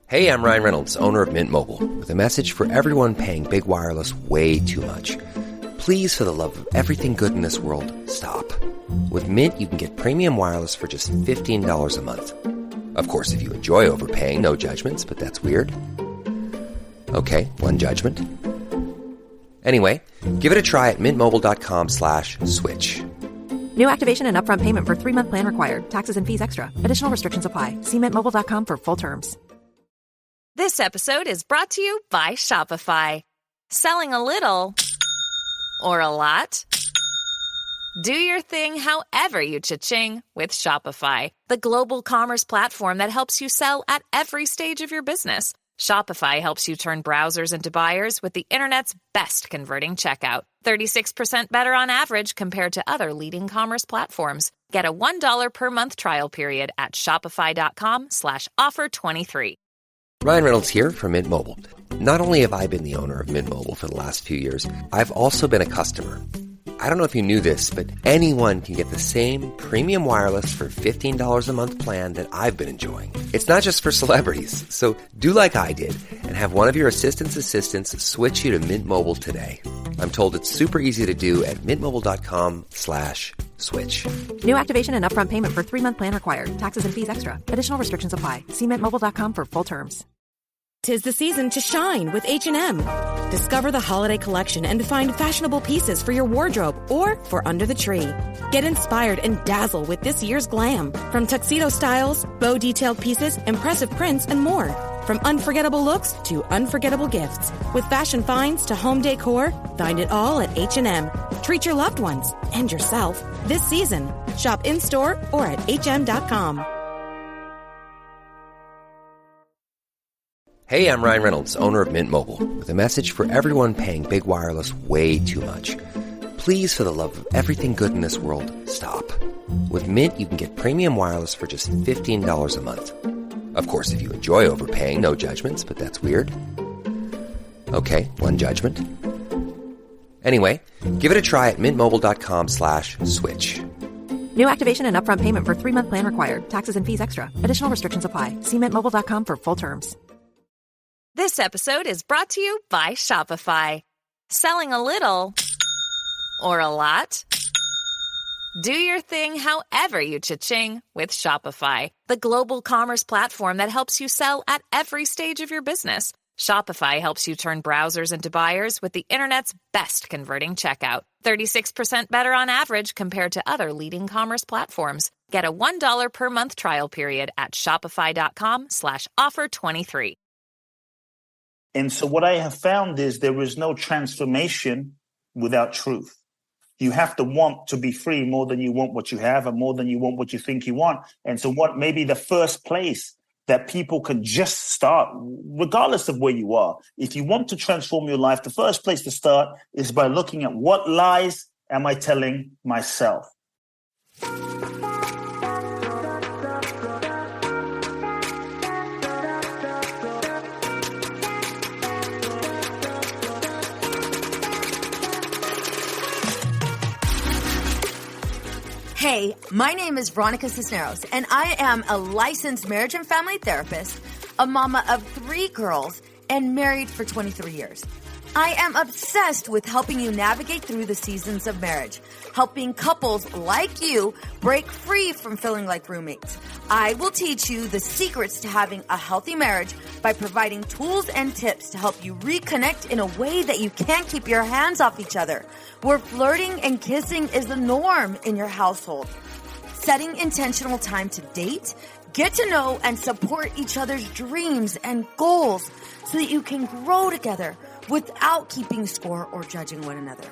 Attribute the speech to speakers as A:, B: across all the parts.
A: Hey, I'm Ryan Reynolds, owner of Mint Mobile, with a message for everyone paying big wireless way too much. Please, for the love of everything good in this world, stop. With Mint, you can get premium wireless for just $15 a month. Of course, if you enjoy overpaying, no judgments, but that's weird. Okay, one judgment. Anyway, give it a try at mintmobile.com/switch.
B: New activation and upfront payment for 3-month plan required. Taxes and fees extra. Additional restrictions apply. See mintmobile.com for full terms.
C: This episode is brought to you by Shopify. Selling a little or a lot? Do your thing however you cha-ching with Shopify, the global commerce platform that helps you sell at every stage of your business. Shopify helps you turn browsers into buyers with the internet's best converting checkout. 36% better on average compared to other leading commerce platforms. Get a $1 per month trial period at shopify.com/offer23.
A: Ryan Reynolds here from Mint Mobile. Not only have I been the owner of Mint Mobile for the last few years, I've also been a customer. I don't know if you knew this, but anyone can get the same premium wireless for $15 a month plan that I've been enjoying. It's not just for celebrities, so do like I did and have one of your assistants switch you to Mint Mobile today. I'm told it's super easy to do at mintmobile.com/switch.
B: New activation and upfront payment for 3-month plan required. Taxes and fees extra. Additional restrictions apply. See mintmobile.com for full terms.
D: 'Tis the season to shine with H&M. Discover the holiday collection and find fashionable pieces for your wardrobe or for under the tree. Get inspired and dazzle with this year's glam. From tuxedo styles, bow detailed pieces, impressive prints, and more. From unforgettable looks to unforgettable gifts. With fashion finds to home decor, find it all at H&M. Treat your loved ones and yourself this season. Shop in-store or at hm.com.
A: Hey, I'm Ryan Reynolds, owner of Mint Mobile, with a message for everyone paying big wireless way too much. Please, for the love of everything good in this world, stop. With Mint, you can get premium wireless for just $15 a month. Of course, if you enjoy overpaying, no judgments, but that's weird. Okay, one judgment. Anyway, give it a try at mintmobile.com/switch.
B: New activation and upfront payment for 3-month plan required. Taxes and fees extra. Additional restrictions apply. See mintmobile.com for full terms.
C: This episode is brought to you by Shopify. Selling a little or a lot? Do your thing however you cha-ching with Shopify, the global commerce platform that helps you sell at every stage of your business. Shopify helps you turn browsers into buyers with the internet's best converting checkout. 36% better on average compared to other leading commerce platforms. Get a $1 per month trial period at shopify.com/offer23.
E: And so what I have found is there is no transformation without truth. You have to want to be free more than you want what you have and more than you want what you think you want. And so what maybe the first place that people can just start, regardless of where you are, if you want to transform your life, the first place to start is by looking at what lies am I telling myself?
F: Hey, my name is Veronica Cisneros, and I am a licensed marriage and family therapist, a mama of 3 girls, and married for 23 years. I am obsessed with helping you navigate through the seasons of marriage, helping couples like you break free from feeling like roommates. I will teach you the secrets to having a healthy marriage by providing tools and tips to help you reconnect in a way that you can't keep your hands off each other, where flirting and kissing is the norm in your household. Setting intentional time to date, get to know and support each other's dreams and goals so that you can grow together without keeping score or judging one another.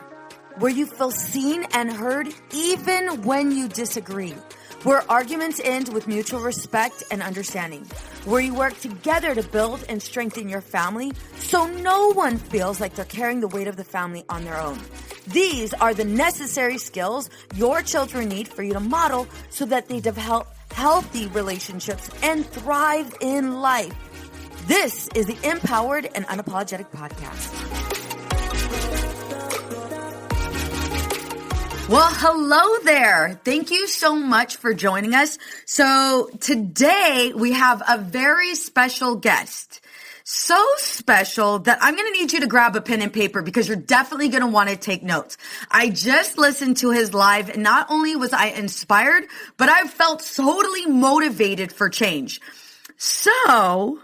F: Where you feel seen and heard even when you disagree. Where arguments end with mutual respect and understanding. Where you work together to build and strengthen your family so no one feels like they're carrying the weight of the family on their own. These are the necessary skills your children need for you to model so that they develop healthy relationships and thrive in life. This is the Empowered and Unapologetic Podcast. Well, hello there. Thank you so much for joining us. So today we have a very special guest. So special that I'm going to need you to grab a pen and paper because you're definitely going to want to take notes. I just listened to his live and not only was I inspired, but I felt totally motivated for change. So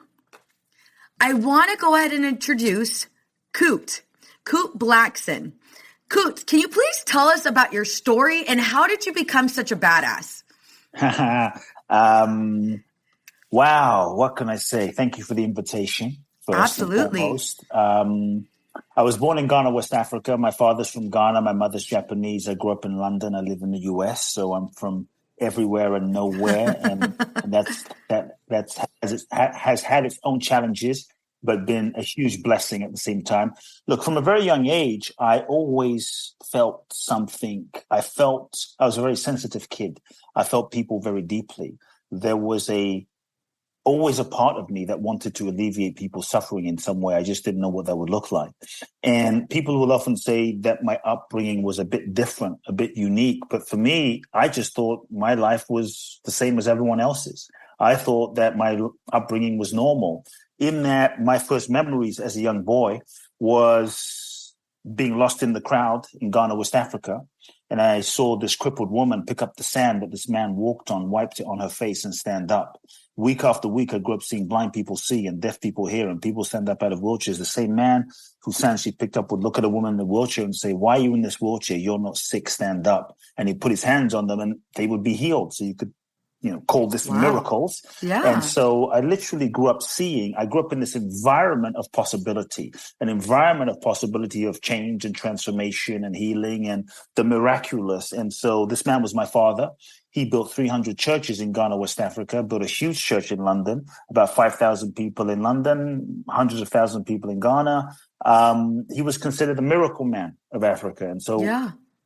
F: I want to go ahead and introduce Kute Blackson. Kute, can you please tell us about your story and how did you become such a badass?
E: Wow, what can I say? Thank you for the invitation.
F: Absolutely.
E: I was born in Ghana, West Africa. My father's from Ghana. My mother's Japanese. I grew up in London. I live in the US, so I'm from everywhere and nowhere, and that's has had its own challenges, but been a huge blessing at the same time. Look, from a very young age, I always felt something. I was a very sensitive kid. I felt people very deeply. There was always a part of me that wanted to alleviate people's suffering in some way. I just didn't know what that would look like. And people will often say that my upbringing was a bit different, a bit unique. But for me, I just thought my life was the same as everyone else's. I thought that my upbringing was normal, in that my first memories as a young boy was being lost in the crowd in Ghana, West Africa. And I saw this crippled woman pick up the sand that this man walked on, wiped it on her face and stand up. Week after week, I grew up seeing blind people see and deaf people hear and people stand up out of wheelchairs. The same man whose sand she picked up would look at a woman in the wheelchair and say, "Why are you in this wheelchair? You're not sick, stand up." And he'd put his hands on them and they would be healed. So you could, call this miracles.
F: Yeah.
E: And so I literally grew up in this environment of possibility, an environment of possibility of change and transformation and healing and the miraculous. And so this man was my father. He built 300 churches in Ghana, West Africa, built a huge church in London, about 5,000 people in London, hundreds of thousands of people in Ghana. He was considered the miracle man of Africa. And so,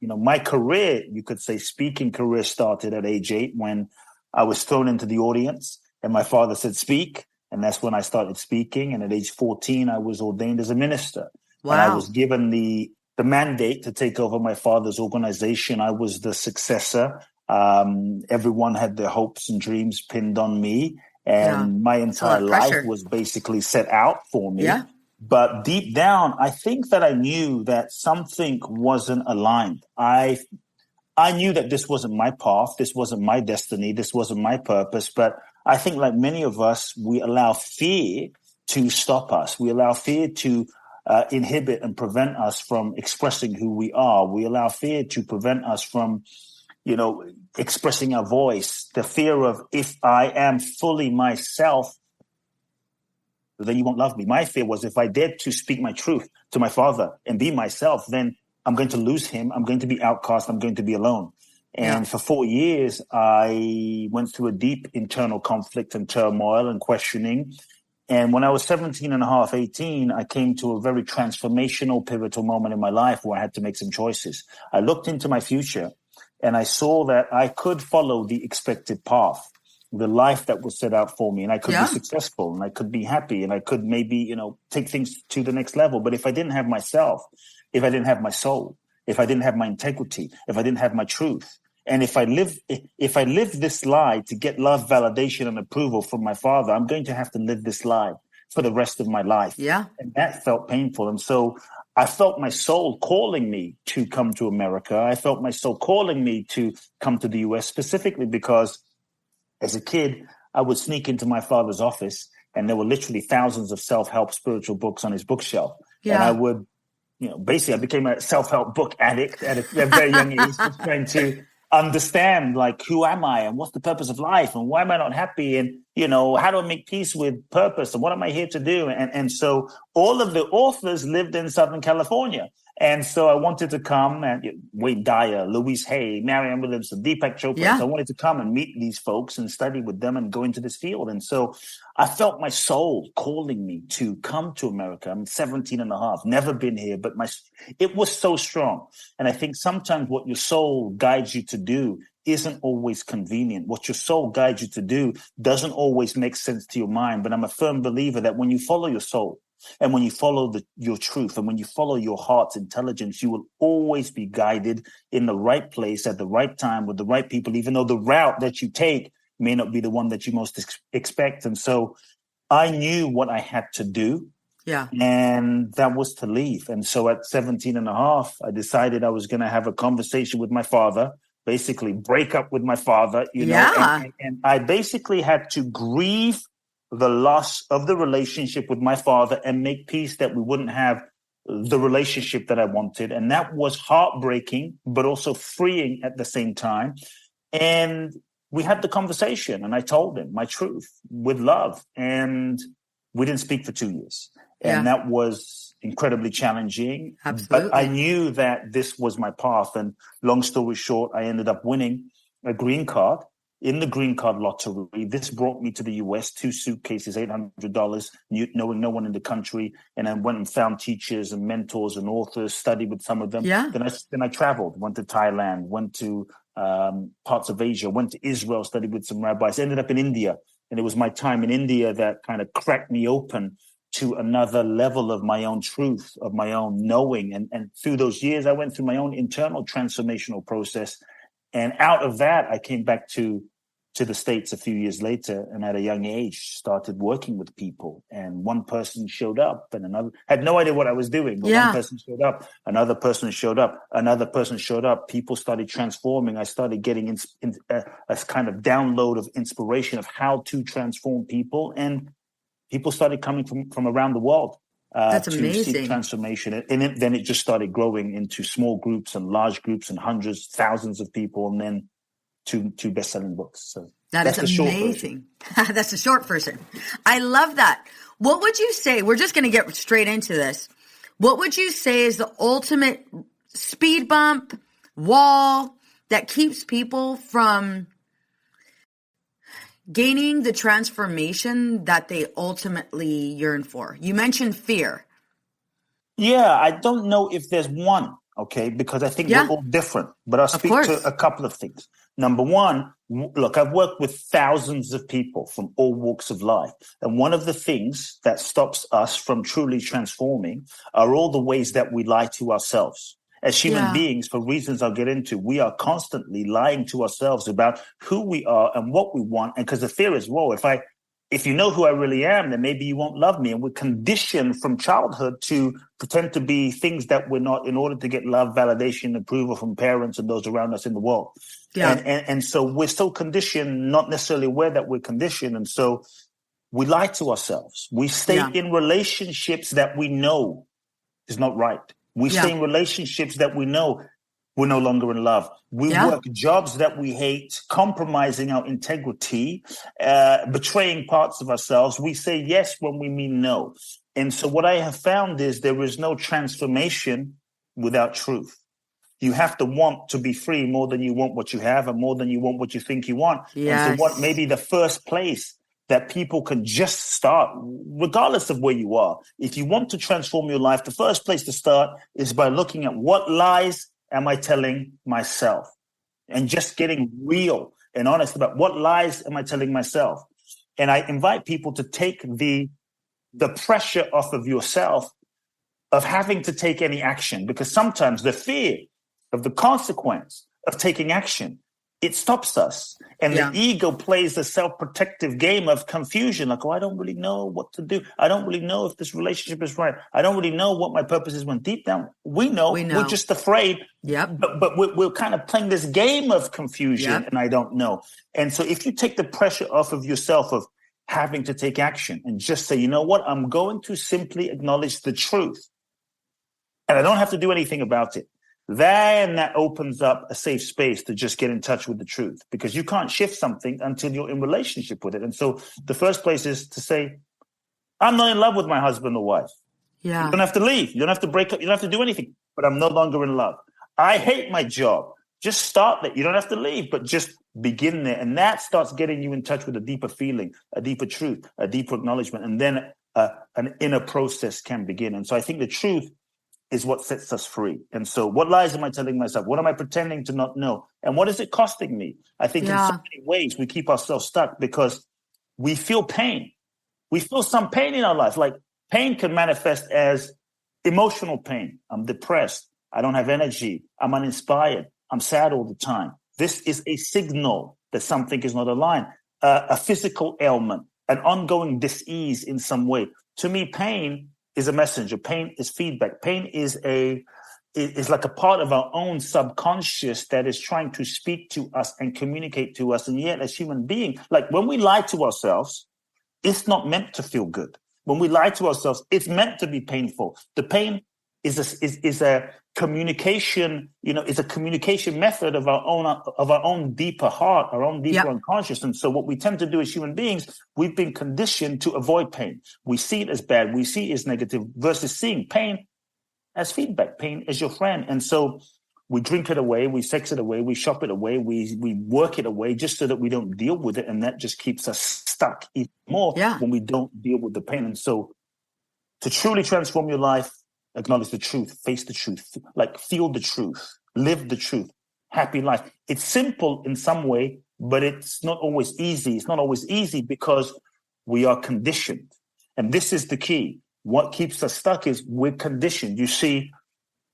E: my career, you could say speaking career, started at age 8 when I was thrown into the audience and my father said, "Speak." And that's when I started speaking. And at age 14, I was ordained as a minister.
F: Wow.
E: And I was given the mandate to take over my father's organization. I was the successor. Everyone had their hopes and dreams pinned on me. And my entire life was basically set out for me.
F: Yeah.
E: But deep down, I think that I knew that something wasn't aligned. I knew that this wasn't my path, this wasn't my destiny, this wasn't my purpose. But I think like many of us, we allow fear to stop us. We allow fear to inhibit and prevent us from expressing who we are. We allow fear to prevent us from, expressing our voice. The fear of, if I am fully myself, then you won't love me. My fear was, if I dared to speak my truth to my father and be myself, then I'm going to lose him. I'm going to be outcast. I'm going to be alone. And for 4 years, I went through a deep internal conflict and turmoil and questioning. And when I was 17 and a half, 18, I came to a very transformational, pivotal moment in my life where I had to make some choices. I looked into my future and I saw that I could follow the expected path, the life that was set out for me, and I could be successful and I could be happy and I could maybe, take things to the next level. But if I didn't have myself, if I didn't have my soul, if I didn't have my integrity, if I didn't have my truth, and if I live this lie to get love, validation, and approval from my father, I'm going to have to live this lie for the rest of my life.
F: Yeah.
E: And that felt painful. And so I felt my soul calling me to come to America. I felt my soul calling me to come to the US, specifically because as a kid, I would sneak into my father's office and there were literally thousands of self-help spiritual books on his bookshelf.
F: Yeah.
E: And I would, basically I became a self-help book addict at a very young age, just trying to understand, who am I and what's the purpose of life and why am I not happy? And, how do I make peace with purpose and what am I here to do? And so all of the authors lived in Southern California. And so I wanted to come, and Wayne Dyer, Louise Hay, Marianne Williamson, Deepak Chopra.
F: Yeah.
E: So I wanted to come and meet these folks and study with them and go into this field. And so I felt my soul calling me to come to America. I'm 17 and a half, never been here, but it was so strong. And I think sometimes what your soul guides you to do isn't always convenient. What your soul guides you to do doesn't always make sense to your mind. But I'm a firm believer that when you follow your soul, And when you follow your truth and when you follow your heart's intelligence, you will always be guided in the right place at the right time with the right people, even though the route that you take may not be the one that you most expect. And so I knew what I had to do.
F: Yeah.
E: And that was to leave. And so at 17 and a half, I decided I was going to have a conversation with my father, basically break up with my father, you know, and I basically had to grieve the loss of the relationship with my father and make peace that we wouldn't have the relationship that I wanted. And that was heartbreaking, but also freeing at the same time. And we had the conversation and I told him my truth with love. And we didn't speak for 2 years. And that was incredibly challenging.
F: Absolutely.
E: But I knew that this was my path. And long story short, I ended up winning a green card in the green card lottery. This brought me to the US, 2 suitcases, $800, knowing no one in the country. And I went and found teachers and mentors and authors, studied with some of them.
F: Yeah.
E: Then I traveled, went to Thailand, went to parts of Asia, went to Israel, studied with some rabbis, ended up in India. And it was my time in India that kind of cracked me open to another level of my own truth, of my own knowing. And through those years, I went through my own internal transformational process. And out of that, I came back to the States a few years later, and at a young age, started working with people. And one person showed up, and another had no idea what I was doing. But one person showed up, another person showed up, another person showed up. People started transforming. I started getting a kind of download of inspiration of how to transform people, and people started coming from around the world
F: That's
E: to
F: amazing.
E: seek transformation. And then it just started growing into small groups and large groups and hundreds, thousands of people, and then two best-selling books. So
F: that's amazing. That's the short version. I love that. What would you say? We're just going to get straight into this. What would you say is the ultimate speed bump, wall that keeps people from gaining the transformation that they ultimately yearn for? You mentioned fear.
E: Yeah, I don't know if there's one, okay, because I think we're all different. But I'll speak to a couple of things. Number one, look, I've worked with thousands of people from all walks of life. And one of the things that stops us from truly transforming are all the ways that we lie to ourselves. As human beings, for reasons I'll get into, we are constantly lying to ourselves about who we are and what we want. And because the fear is, whoa, if you know who I really am, then maybe you won't love me. And we're conditioned from childhood to pretend to be things that we're not in order to get love, validation, approval from parents and those around us in the world. Yeah. And so we're still conditioned, not necessarily aware that we're conditioned. And so we lie to ourselves. We stay in relationships that we know is not right. We stay in relationships that we know we're no longer in love. We work jobs that we hate, compromising our integrity, betraying parts of ourselves. We say yes when we mean no. And so what I have found is there is no transformation without truth. You have to want to be free more than you want what you have and more than you want what you think you want. Yes. And so what maybe the first place that people can just start, regardless of where you are. If you want to transform your life, the first place to start is by looking at what lies am I telling myself, and just getting real and honest about what lies am I telling myself. And I invite people to take the pressure off of yourself of having to take any action, because sometimes the fear of the consequence of taking action, it stops us. And the ego plays the self-protective game of confusion. Like, oh, I don't really know what to do. I don't really know if this relationship is right. I don't really know what my purpose is. When deep down, we know. We're just afraid. Yep. But we're kind of playing this game of confusion, and I don't know. And so if you take the pressure off of yourself of having to take action and just say, you know what, I'm going to simply acknowledge the truth, and I don't have to do anything about it. Then that opens up a safe space to just get in touch with the truth, because you can't shift something until you're in relationship with it. And so the first place is to say, I'm not in love with my husband or wife. Yeah. You don't have to leave. You don't have to break up. You don't have to do anything, but I'm no longer in love. I hate my job. Just start there. You don't have to leave, but just begin there. And that starts getting you in touch with a deeper feeling, a deeper truth, a deeper acknowledgement. And then an inner process can begin. And so I think the truth is what sets us free. And so what lies am I telling myself? What am I pretending to not know? And what is it costing me? I think in so many ways we keep ourselves stuck because we feel pain. We feel some pain in our life. Like, Pain can manifest as emotional pain. I'm depressed. I don't have energy. I'm uninspired. I'm sad all the time. This is a signal that something is not aligned. A physical ailment, an ongoing dis-ease in some way. To me, pain is a messenger. Pain is feedback. Pain is like a part of our own subconscious that is trying to speak to us and communicate to us. And yet, as human beings, like when we lie to ourselves, it's not meant to feel good. When we lie to ourselves, it's meant to be painful. The pain is a communication, is a communication method of our own deeper heart, our own deeper unconscious. And so what we tend to do as human beings, we've been conditioned to avoid pain. We see it as bad. We see it as negative versus seeing pain as feedback, pain as your friend. And so we drink it away, we sex it away, we shop it away, we work it away just so that we don't deal with it. And that just keeps us stuck even more when we don't deal with the pain. And so to truly transform your life, acknowledge the truth, face the truth, like feel the truth, live the truth, happy life. It's simple in some way, but it's not always easy. It's not always easy because we are conditioned. And this is the key. What keeps us stuck is we're conditioned. You see,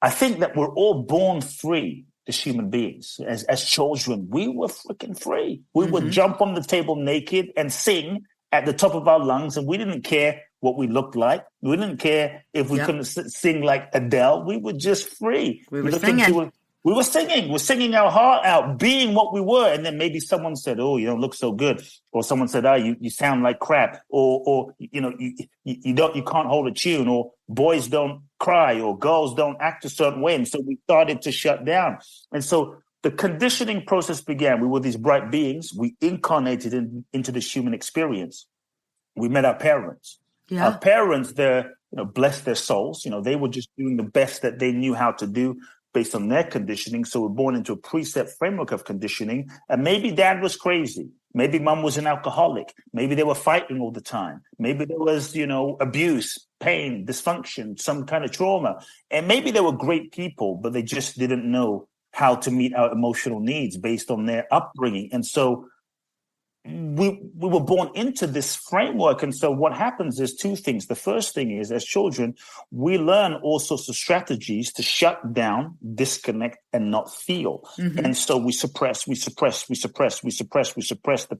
E: I think that we're all born free as human beings. As children, we were freaking free. We would jump on the table naked and sing at the top of our lungs, and we didn't care what we looked like. We didn't care if we couldn't sing like Adele. We were just free.
F: We were singing.
E: We were singing. We're singing our heart out, being what we were. And then maybe someone said, "Oh, you don't look so good," or someone said, "Oh, you sound like crap," or you can't hold a tune, or boys don't cry, or girls don't act a certain way. And so we started to shut down. And so the conditioning process began. We were these bright beings. We incarnated into this human experience. We met our parents. Yeah. Our parents, bless their souls. They were just doing the best that they knew how to do based on their conditioning. So we're born into a preset framework of conditioning. And maybe dad was crazy. Maybe mom was an alcoholic. Maybe they were fighting all the time. Maybe there was, abuse, pain, dysfunction, some kind of trauma. And maybe they were great people, but they just didn't know how to meet our emotional needs based on their upbringing. And so we were born into this framework. And so what happens is two things. The first thing is, as children, we learn all sorts of strategies to shut down, disconnect, and not feel. And so we suppress the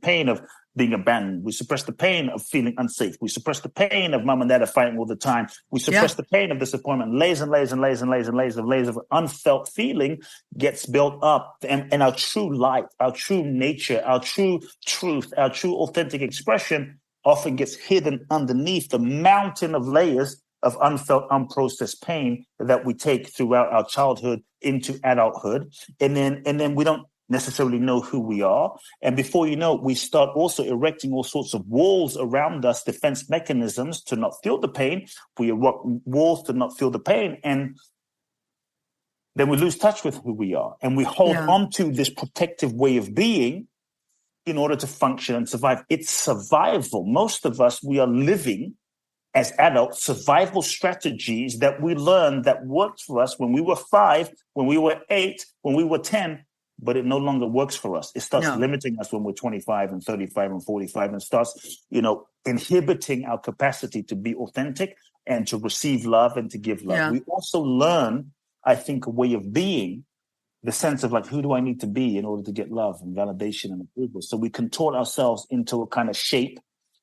E: pain of being abandoned. We suppress the pain of feeling unsafe. We suppress the pain of mom and dad are fighting all the time. We suppress the pain of disappointment. Layers and layers of unfelt feeling gets built up. And our true light, our true nature, our true truth, our true authentic expression often gets hidden underneath the mountain of layers of unfelt, unprocessed pain that we take throughout our childhood into adulthood. And then we don't necessarily know who we are. And before you know it, we start also erecting all sorts of walls around us, defense mechanisms to not feel the pain. We erect walls to not feel the pain. And then we lose touch with who we are. And we hold on to this protective way of being in order to function and survive. It's survival. Most of us, we are living as adults, survival strategies that we learned that worked for us when we were 5, when we were 8, when we were 10, but it no longer works for us. It starts limiting us when we're 25 and 35 and 45 and starts, inhibiting our capacity to be authentic and to receive love and to give love. Yeah. We also learn, I think, a way of being, the sense of like, who do I need to be in order to get love and validation and approval? So we contort ourselves into a kind of shape,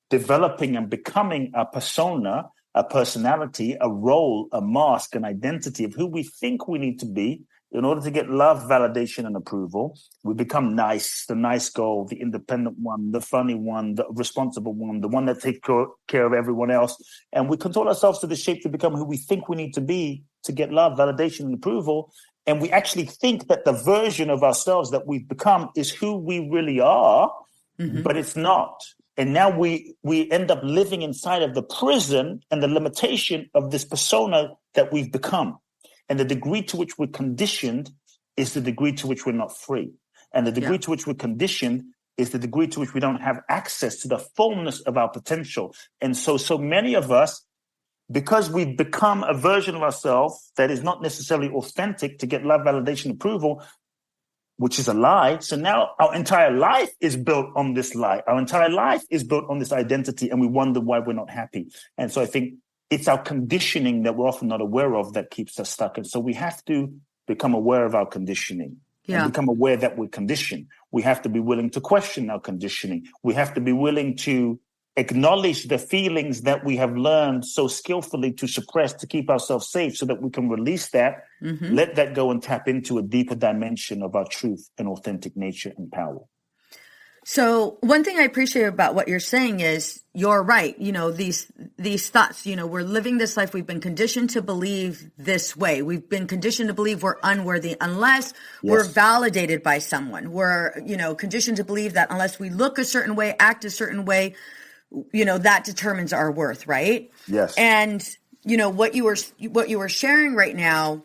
E: developing and becoming a persona, a personality, a role, a mask, an identity of who we think we need to be in order to get love, validation, and approval. We become nice, the nice girl, the independent one, the funny one, the responsible one, the one that takes care of everyone else. And we contort ourselves to the shape to become who we think we need to be to get love, validation, and approval. And we actually think that the version of ourselves that we've become is who we really are, but it's not. And now we end up living inside of the prison and the limitation of this persona that we've become. And the degree to which we're conditioned is the degree to which we're not free. And the degree to which we're conditioned is the degree to which we don't have access to the fullness of our potential. And so many of us, because we've become a version of ourselves that is not necessarily authentic to get love, validation, approval, which is a lie. So now our entire life is built on this lie. Our entire life is built on this identity, and we wonder why we're not happy. And so I think it's our conditioning that we're often not aware of that keeps us stuck. And so we have to become aware of our conditioning and become aware that we're conditioned. We have to be willing to question our conditioning. We have to be willing to acknowledge the feelings that we have learned so skillfully to suppress to keep ourselves safe so that we can release that, let that go and tap into a deeper dimension of our truth and authentic nature and power.
F: So one thing I appreciate about what you're saying is you're right. You know, these thoughts, you know, we're living this life. We've been conditioned to believe this way. We've been conditioned to believe we're unworthy unless we're validated by someone. We're, you know, conditioned to believe that unless we look a certain way, act a certain way, you know, that determines our worth, right?
E: Yes.
F: And, you know, what you were sharing right now,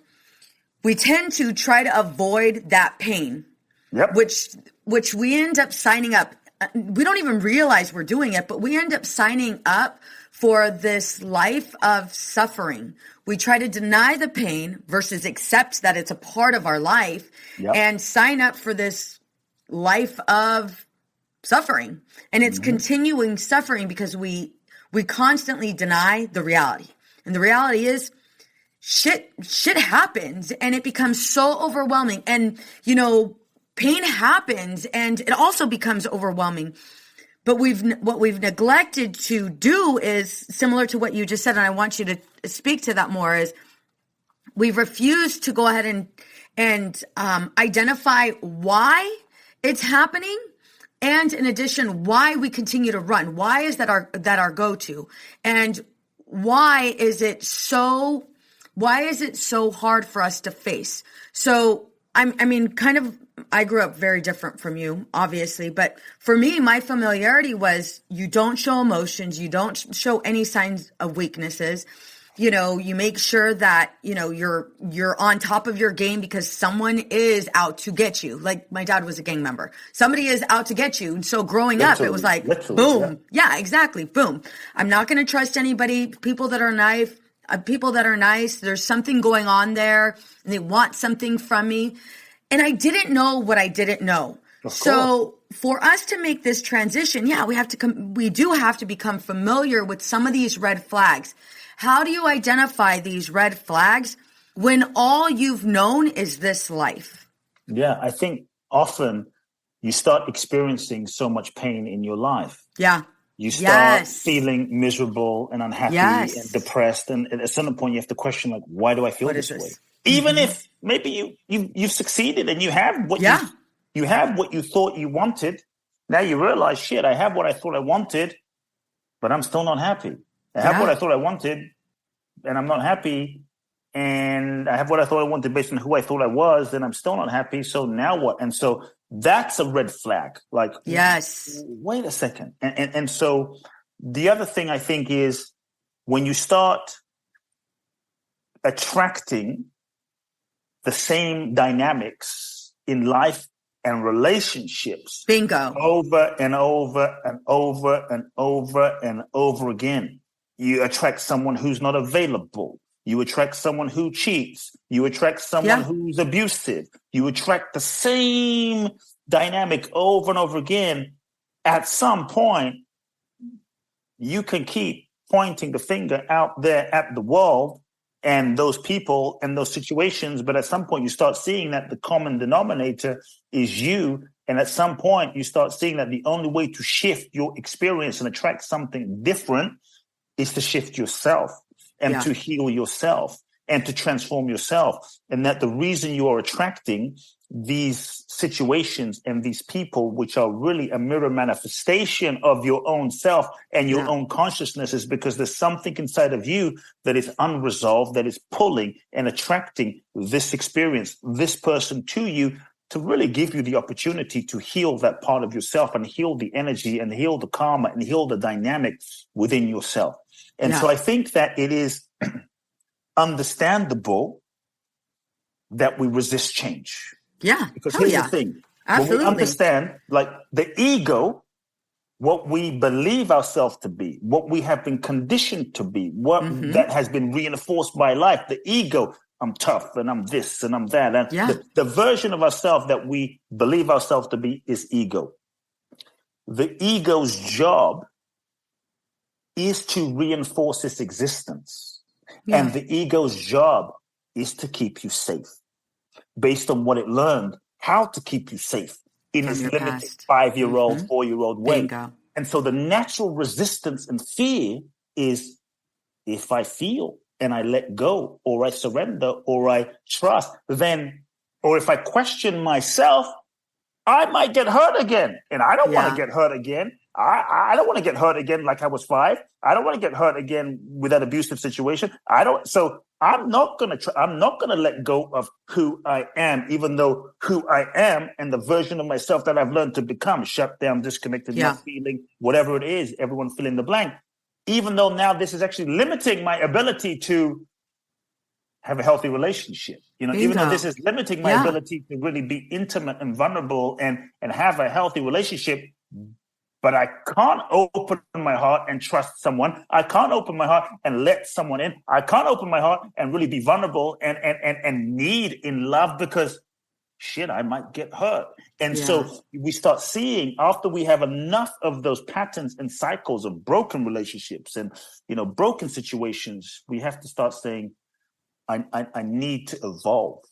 F: we tend to try to avoid that pain, which we end up signing up. We don't even realize we're doing it, but we end up signing up for this life of suffering. We try to deny the pain versus accept that it's a part of our life and sign up for this life of suffering. And it's continuing suffering because we constantly deny the reality. And the reality is shit happens and it becomes so overwhelming. And, you know, pain happens and it also becomes overwhelming. But what we've neglected to do is similar to what you just said, and I want you to speak to that more, is we've refused to go ahead and identify why it's happening. And in addition, why we continue to run. Why is that our go-to? And why is it so hard for us to face? So I grew up very different from you, obviously, but for me, my familiarity was you don't show emotions, you don't show any signs of weaknesses. You know, you make sure that, you know, you're on top of your game because someone is out to get you. Like my dad was a gang member. Somebody is out to get you. And so growing up, it was like, boom. Yeah, exactly. Boom. I'm not going to trust anybody. People that are nice. There's something going on there and they want something from me. And I didn't know what I didn't know. So for us to make this transition, we do have to become familiar with some of these red flags. How do you identify these red flags when all you've known is this life? Yeah,
E: I think often you start experiencing so much pain in your life.
F: Yeah.
E: You start feeling miserable and unhappy and depressed. And at a certain point, you have to question, like, why do I feel this way? Even if maybe you've succeeded and you have what you have what you thought you wanted. Now you realize, shit, I have what I thought I wanted, but I'm still not happy. I have what I thought I wanted, and I'm not happy. And I have what I thought I wanted based on who I thought I was, and I'm still not happy. So now what? And so that's a red flag. Like, wait a second. And so the other thing I think is when you start attracting the same dynamics in life and relationships.
F: Bingo.
E: Over and over and over and over and over again. You attract someone who's not available. You attract someone who cheats. You attract someone who's abusive. You attract the same dynamic over and over again. At some point, you can keep pointing the finger out there at the world and those people and those situations. But at some point, you start seeing that the common denominator is you. And at some point, you start seeing that the only way to shift your experience and attract something different is to shift yourself and to heal yourself and to transform yourself. And that the reason you are attracting these situations and these people, which are really a mirror manifestation of your own self and your own consciousness, is because there's something inside of you that is unresolved, that is pulling and attracting this experience, this person to you, to really give you the opportunity to heal that part of yourself and heal the energy and heal the karma and heal the dynamic within yourself. And so I think that it is understandable that we resist change.
F: Yeah.
E: Because here's the thing. Absolutely. When we understand, like, the ego, what we believe ourselves to be, what we have been conditioned to be, what that has been reinforced by life, the ego, I'm tough and I'm this and I'm that. And the version of ourselves that we believe ourselves to be is ego. The ego's job is to reinforce its existence.
F: Yeah.
E: And the ego's job is to keep you safe based on what it learned, how to keep you safe in its limited
F: past.
E: 5-year-old, 4-year-old way.
F: Bingo.
E: And so the natural resistance and fear is if I feel and I let go, or I surrender, or I trust, then, or if I question myself, I might get hurt again. And I don't want to get hurt again. I don't want to get hurt again like I was 5. I don't want to get hurt again with that abusive situation. So I'm not going to let go of who I am, even though who I am and the version of myself that I've learned to become, shut down, disconnected, not feeling, whatever it is, everyone fill in the blank. Even though now this is actually limiting my ability to have a healthy relationship, even though this is limiting my ability to really be intimate and vulnerable and have a healthy relationship, but I can't open my heart and trust someone. I can't open my heart and let someone in. I can't open my heart and really be vulnerable and need in love because shit, I might get hurt. And so we start seeing, after we have enough of those patterns and cycles of broken relationships and, broken situations, we have to start saying, I need to evolve.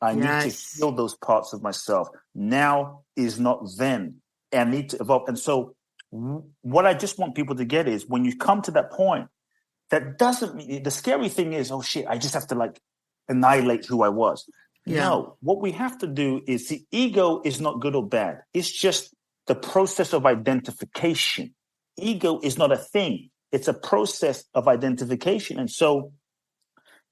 E: I need to heal those parts of myself. Now is not then. I need to evolve. And so what I just want people to get is when you come to that point, that doesn't mean, the scary thing is, oh shit, I just have to annihilate who I was. Yeah. No, what we have to do is the ego is not good or bad. It's just the process of identification. Ego is not a thing. It's a process of identification. And so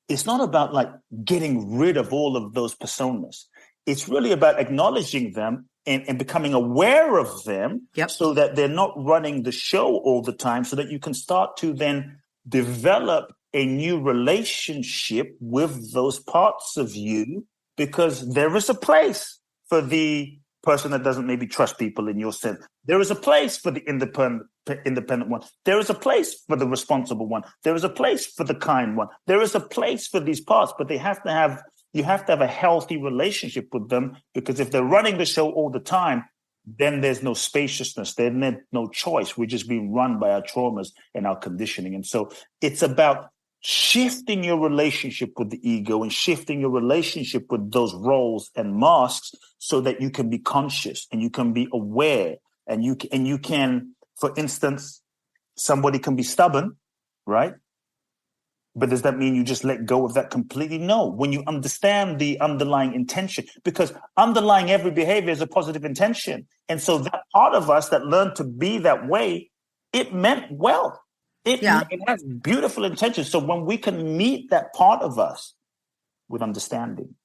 E: it's not about getting rid of all of those personas. It's really about acknowledging them and becoming aware of them so that they're not running the show all the time, so that you can start to then develop a new relationship with those parts of you, because there is a place for the person that doesn't maybe trust people in your sense. There is a place for the independent one. There is a place for the responsible one. There is a place for the kind one. There is a place for these parts, but you have to have a healthy relationship with them, because if they're running the show all the time, then there's no spaciousness. There's no choice. We're just being run by our traumas and our conditioning. And so it's about shifting your relationship with the ego and shifting your relationship with those roles and masks so that you can be conscious and you can be aware and you can, for instance, somebody can be stubborn, right? But does that mean you just let go of that completely? No. When you understand the underlying intention, because underlying every behavior is a positive intention. And so that part of us that learned to be that way, it meant well. It has beautiful intentions. So when we can meet that part of us with understanding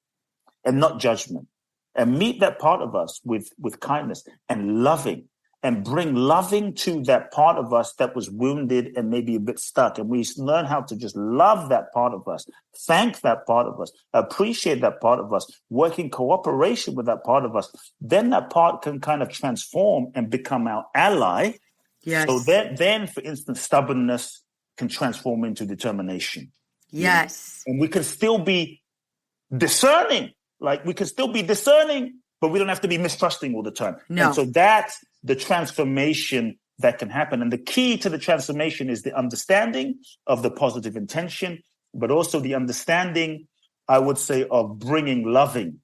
E: and not judgment, and meet that part of us with kindness and loving, and bring loving to that part of us that was wounded and maybe a bit stuck. And we learn how to just love that part of us, thank that part of us, appreciate that part of us, work in cooperation with that part of us. Then that part can kind of transform and become our ally. Yes. So then, for instance, stubbornness can transform into determination.
F: Yes.
E: And we can still be discerning. We can still be discerning, but we don't have to be mistrusting all the time. No. And so that's the transformation that can happen. And the key to the transformation is the understanding of the positive intention, but also the understanding, I would say, of bringing loving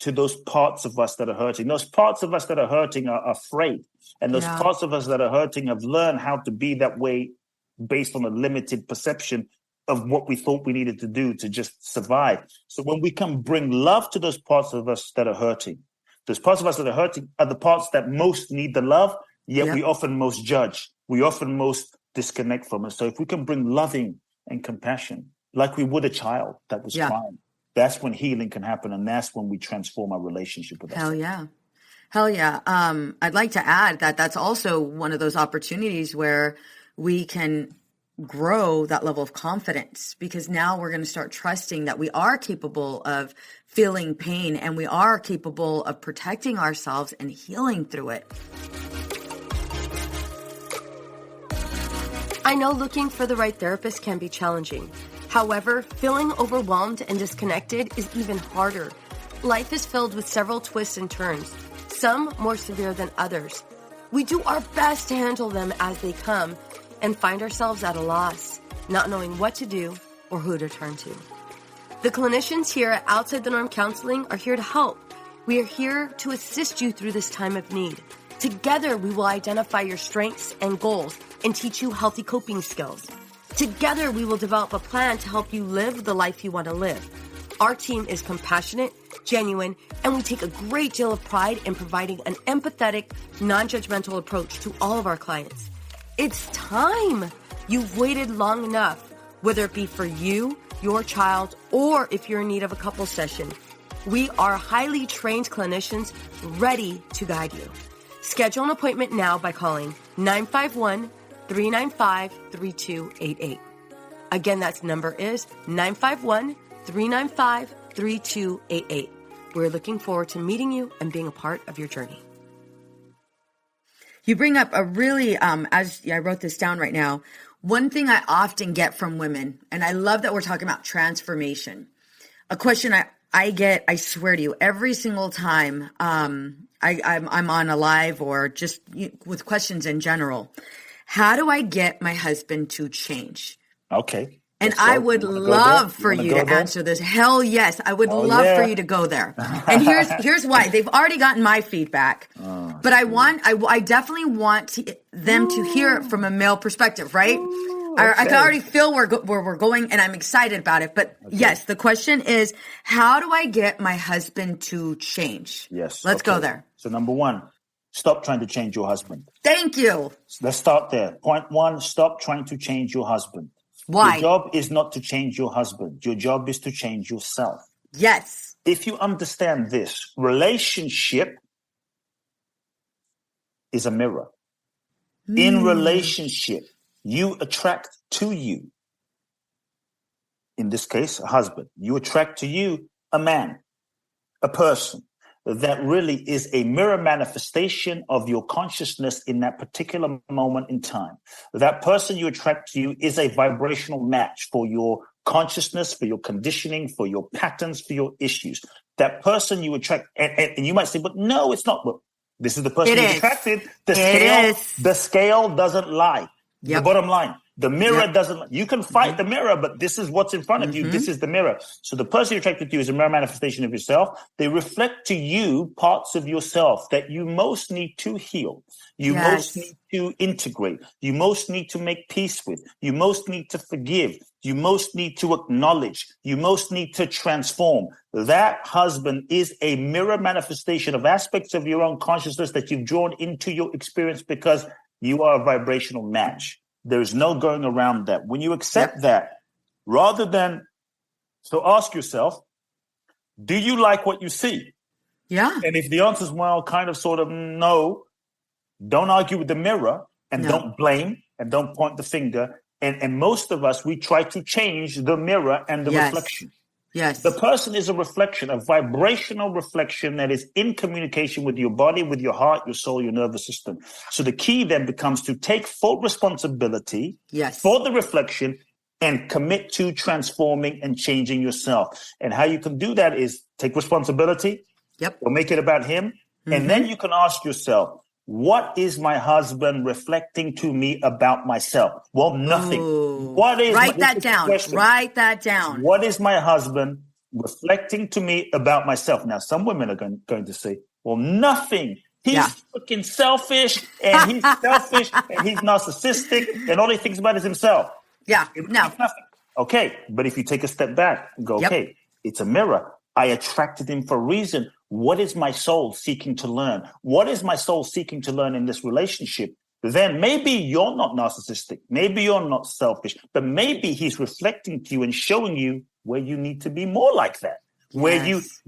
E: to those parts of us that are hurting. Those parts of us that are hurting are afraid. And those parts of us that are hurting have learned how to be that way based on a limited perception of what we thought we needed to do to just survive. So when we can bring love to those parts of us that are hurting, those parts of us that are hurting are the parts that most need the love, yet we often most judge. We often most disconnect from it. So if we can bring loving and compassion, like we would a child that was crying, that's when healing can happen. And that's when we transform our relationship with ourselves.
F: Hell yeah. I'd like to add that that's also one of those opportunities where we can grow that level of confidence, because now we're going to start trusting that we are capable of feeling pain and we are capable of protecting ourselves and healing through it.
G: I know looking for the right therapist can be challenging. However, feeling overwhelmed and disconnected is even harder. Life is filled with several twists and turns, some more severe than others. We do our best to handle them as they come and find ourselves at a loss, not knowing what to do or who to turn to. The clinicians here at Outside the Norm Counseling are here to help. We are here to assist you through this time of need. Together, we will identify your strengths and goals and teach you healthy coping skills. Together, we will develop a plan to help you live the life you want to live. Our team is compassionate, genuine, and we take a great deal of pride in providing an empathetic, non-judgmental approach to all of our clients. It's time. You've waited long enough, whether it be for you, your child, or if you're in need of a couple session. We are highly trained clinicians ready to guide you. Schedule an appointment now by calling 951-395-3288. Again, that number is 951-395-3288. We're looking forward to meeting you and being a part of your journey.
H: You bring up a really, as I wrote this down right now, one thing I often get from women, and I love that we're talking about transformation. A question I get, I swear to you, every single time I'm on a live or just with questions in general. How do I get my husband to change?
E: Okay.
H: And I would love for you to answer this. Hell yes. I would love for you to go there. And here's why. They've already gotten my feedback, but I definitely want them to hear it from a male perspective, right? I can already feel where we're going, and I'm excited about it. But yes, the question is, how do I get my husband to change?
E: Yes.
H: Let's go there.
E: So number one, stop trying to change your husband.
H: Thank you.
E: Let's start there. Point one, stop trying to change your husband.
H: Why?
E: Your job is not to change your husband. Your job is to change yourself.
H: Yes.
E: If you understand this, relationship is a mirror. In relationship, you attract to you, in this case, a husband. You attract to you a man, a person that really is a mirror manifestation of your consciousness in that particular moment in time. That person you attract to you is a vibrational match for your consciousness, for your conditioning, for your patterns, for your issues. That person you attract, and you might say, but no, it's not. But this is the person you attracted. The scale doesn't lie. Yep. The bottom line. The mirror doesn't, you can fight the mirror, but this is what's in front of you. This is the mirror. So the person you're attracted to is a mirror manifestation of yourself. They reflect to you parts of yourself that you most need to heal. You most need to integrate. You most need to make peace with. You most need to forgive. You most need to acknowledge. You most need to transform. That husband is a mirror manifestation of aspects of your own consciousness that you've drawn into your experience because you are a vibrational match. There's no going around that. When you accept that, rather than, so ask yourself, do you like what you see?
H: Yeah.
E: And if the answer is, well, kind of, sort of, no, don't argue with the mirror and don't blame and don't point the finger. And most of us, we try to change the mirror and the reflection.
H: Yes.
E: The person is a reflection, a vibrational reflection that is in communication with your body, with your heart, your soul, your nervous system. So the key then becomes to take full responsibility for the reflection and commit to transforming and changing yourself. And how you can do that is take responsibility or make it about him. And then you can ask yourself, what is my husband reflecting to me about myself? Well, nothing.
H: Write that down. Write that down.
E: What is my husband reflecting to me about myself? Now, some women are going to say, well, nothing. He's freaking selfish, and he's selfish, and he's narcissistic, and all he thinks about is himself.
H: Yeah, no.
E: Okay, but if you take a step back and go, okay, it's a mirror. I attracted him for a reason. What is my soul seeking to learn? What is my soul seeking to learn in this relationship? Then maybe you're not narcissistic. Maybe you're not selfish, but maybe he's reflecting to you and showing you where you need to be more like that. Maybe he's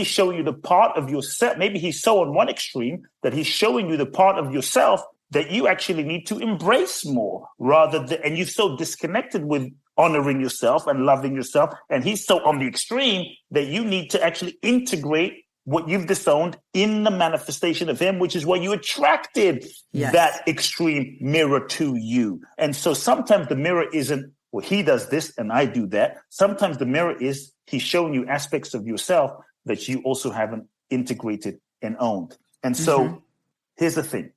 E: showing you the part of yourself. Maybe he's so on one extreme that he's showing you the part of yourself that you actually need to embrace more and you're so disconnected with honoring yourself and loving yourself. And he's so on the extreme that you need to actually integrate what you've disowned in the manifestation of him, which is what you attracted that extreme mirror to you. And so sometimes the mirror isn't, well, he does this and I do that. Sometimes the mirror is he's showing you aspects of yourself that you also haven't integrated and owned. And so Here's the thing.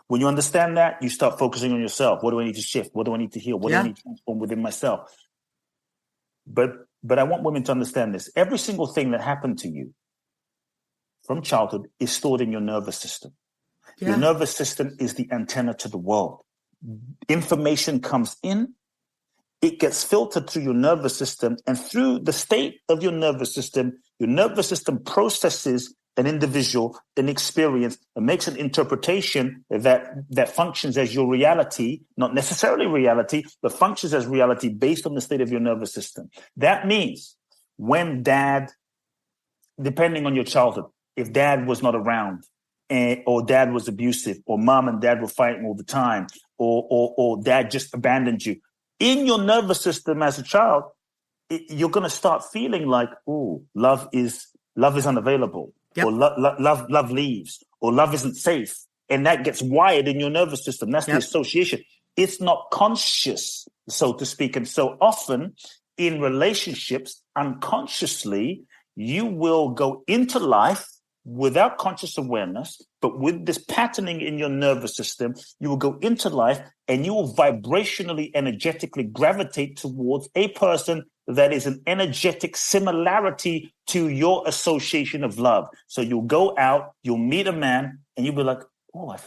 E: When you understand that, you start focusing on yourself. What do I need to shift? What do I need to heal? What do I need to transform within myself? But I want women to understand this. Every single thing that happened to you from childhood is stored in your nervous system. Yeah. Your nervous system is the antenna to the world. Information comes in, it gets filtered through your nervous system, and through the state of your nervous system processes an individual, an experience, and makes an interpretation that functions as your reality, not necessarily reality, but functions as reality based on the state of your nervous system. That means when dad, depending on your childhood, if dad was not around, or dad was abusive, or mom and dad were fighting all the time, or dad just abandoned you, in your nervous system as a child, you're going to start feeling like, oh, love is unavailable. Yep. Or love leaves, or love isn't safe. And that gets wired in your nervous system. That's the association. It's not conscious, so to speak. And so often in relationships, unconsciously, you will go into life without conscious awareness, but with this patterning in your nervous system, you will go into life and you will vibrationally, energetically gravitate towards a person that is an energetic similarity to your association of love. So you'll go out, you'll meet a man, and you'll be like, oh, I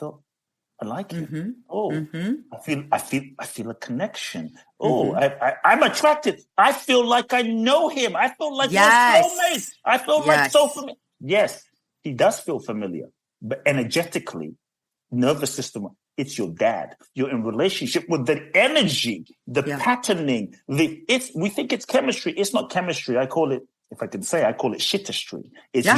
E: like him. Mm-hmm. Oh, mm-hmm. I feel a connection. Oh, mm-hmm. I'm attracted. I feel like I know him. I feel like we're soulmates. I feel like so familiar. Yes, he does feel familiar, but energetically, nervous system, it's your dad. You're in relationship with the energy, the patterning. We think it's chemistry. It's not chemistry. I call it, if I can say, I call it shittistry. It's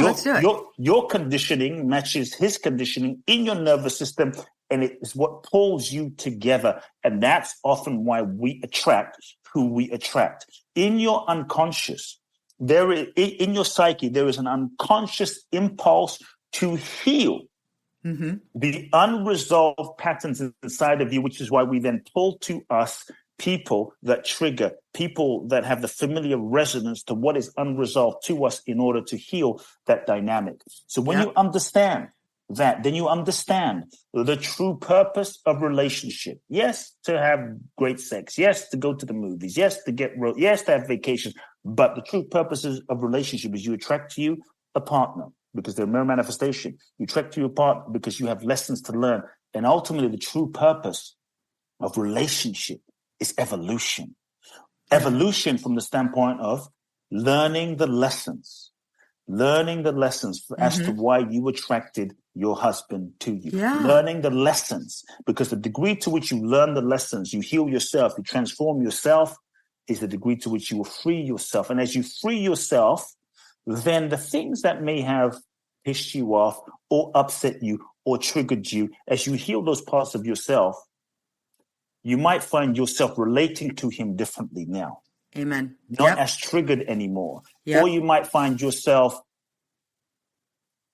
E: your conditioning matches his conditioning in your nervous system, and it is what pulls you together. And that's often why we attract who we attract. In your unconscious, in your psyche, there is an unconscious impulse to heal the unresolved patterns inside of you, which is why we then pull to us people that trigger, people that have the familiar resonance to what is unresolved to us in order to heal that dynamic. So when you understand that, then you understand the true purpose of relationship. Yes, to have great sex. Yes, to go to the movies. Yes, to have vacations. But the true purposes of relationship is you attract to you a partner because they're a mere manifestation. You attract to your partner because you have lessons to learn. And ultimately, the true purpose of relationship is evolution. Evolution from the standpoint of learning the lessons as to why you attracted your husband to you. Yeah. Learning the lessons, because the degree to which you learn the lessons, you heal yourself, you transform yourself, is the degree to which you will free yourself. And as you free yourself, then the things that may have pissed you off or upset you or triggered you, as you heal those parts of yourself, you might find yourself relating to him differently now.
H: Amen.
E: Not as triggered anymore. Yep. Or you might find yourself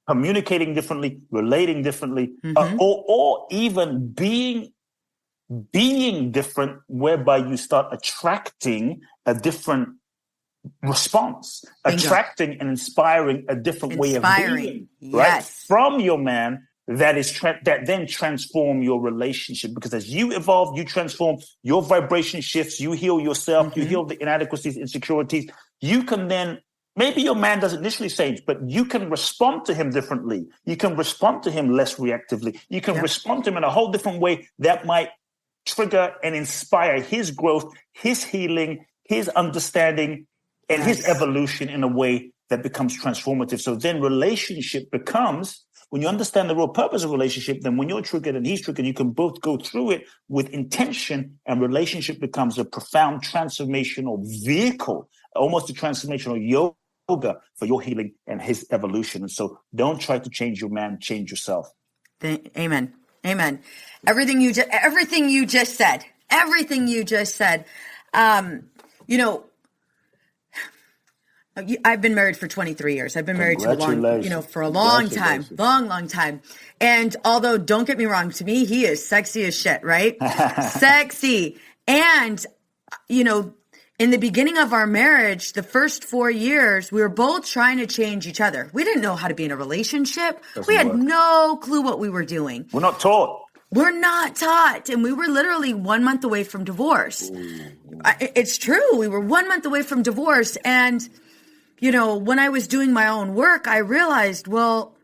E: communicating differently, relating differently, or even being different, whereby you start attracting a different response, attracting and inspiring a different way of being, right? From your man, that then transform your relationship. Because as you evolve, you transform, your vibration shifts, you heal yourself, you heal the inadequacies, insecurities. You can then, maybe your man doesn't initially change, but you can respond to him differently. You can respond to him less reactively. You can respond to him in a whole different way that might trigger and inspire his growth, his healing, his understanding, and his evolution in a way that becomes transformative. So then relationship becomes, when you understand the real purpose of relationship, then when you're triggered and he's triggered, you can both go through it with intention, and relationship becomes a profound transformational vehicle, almost a transformational yoga for your healing and his evolution. And so don't try to change your man, change yourself.
H: Amen. Amen. Everything you just said, I've been married for 23 years. I've been married to a long time. And although, don't get me wrong, to me, he is sexy as shit, right? Sexy. And, in the beginning of our marriage, the first 4 years, we were both trying to change each other. We didn't know how to be in a relationship. We had no clue what we were doing.
E: We're not taught.
H: We're not taught. And we were literally 1 month away from divorce. It's true. We were 1 month away from divorce. And, you know, when I was doing my own work, I realized, well,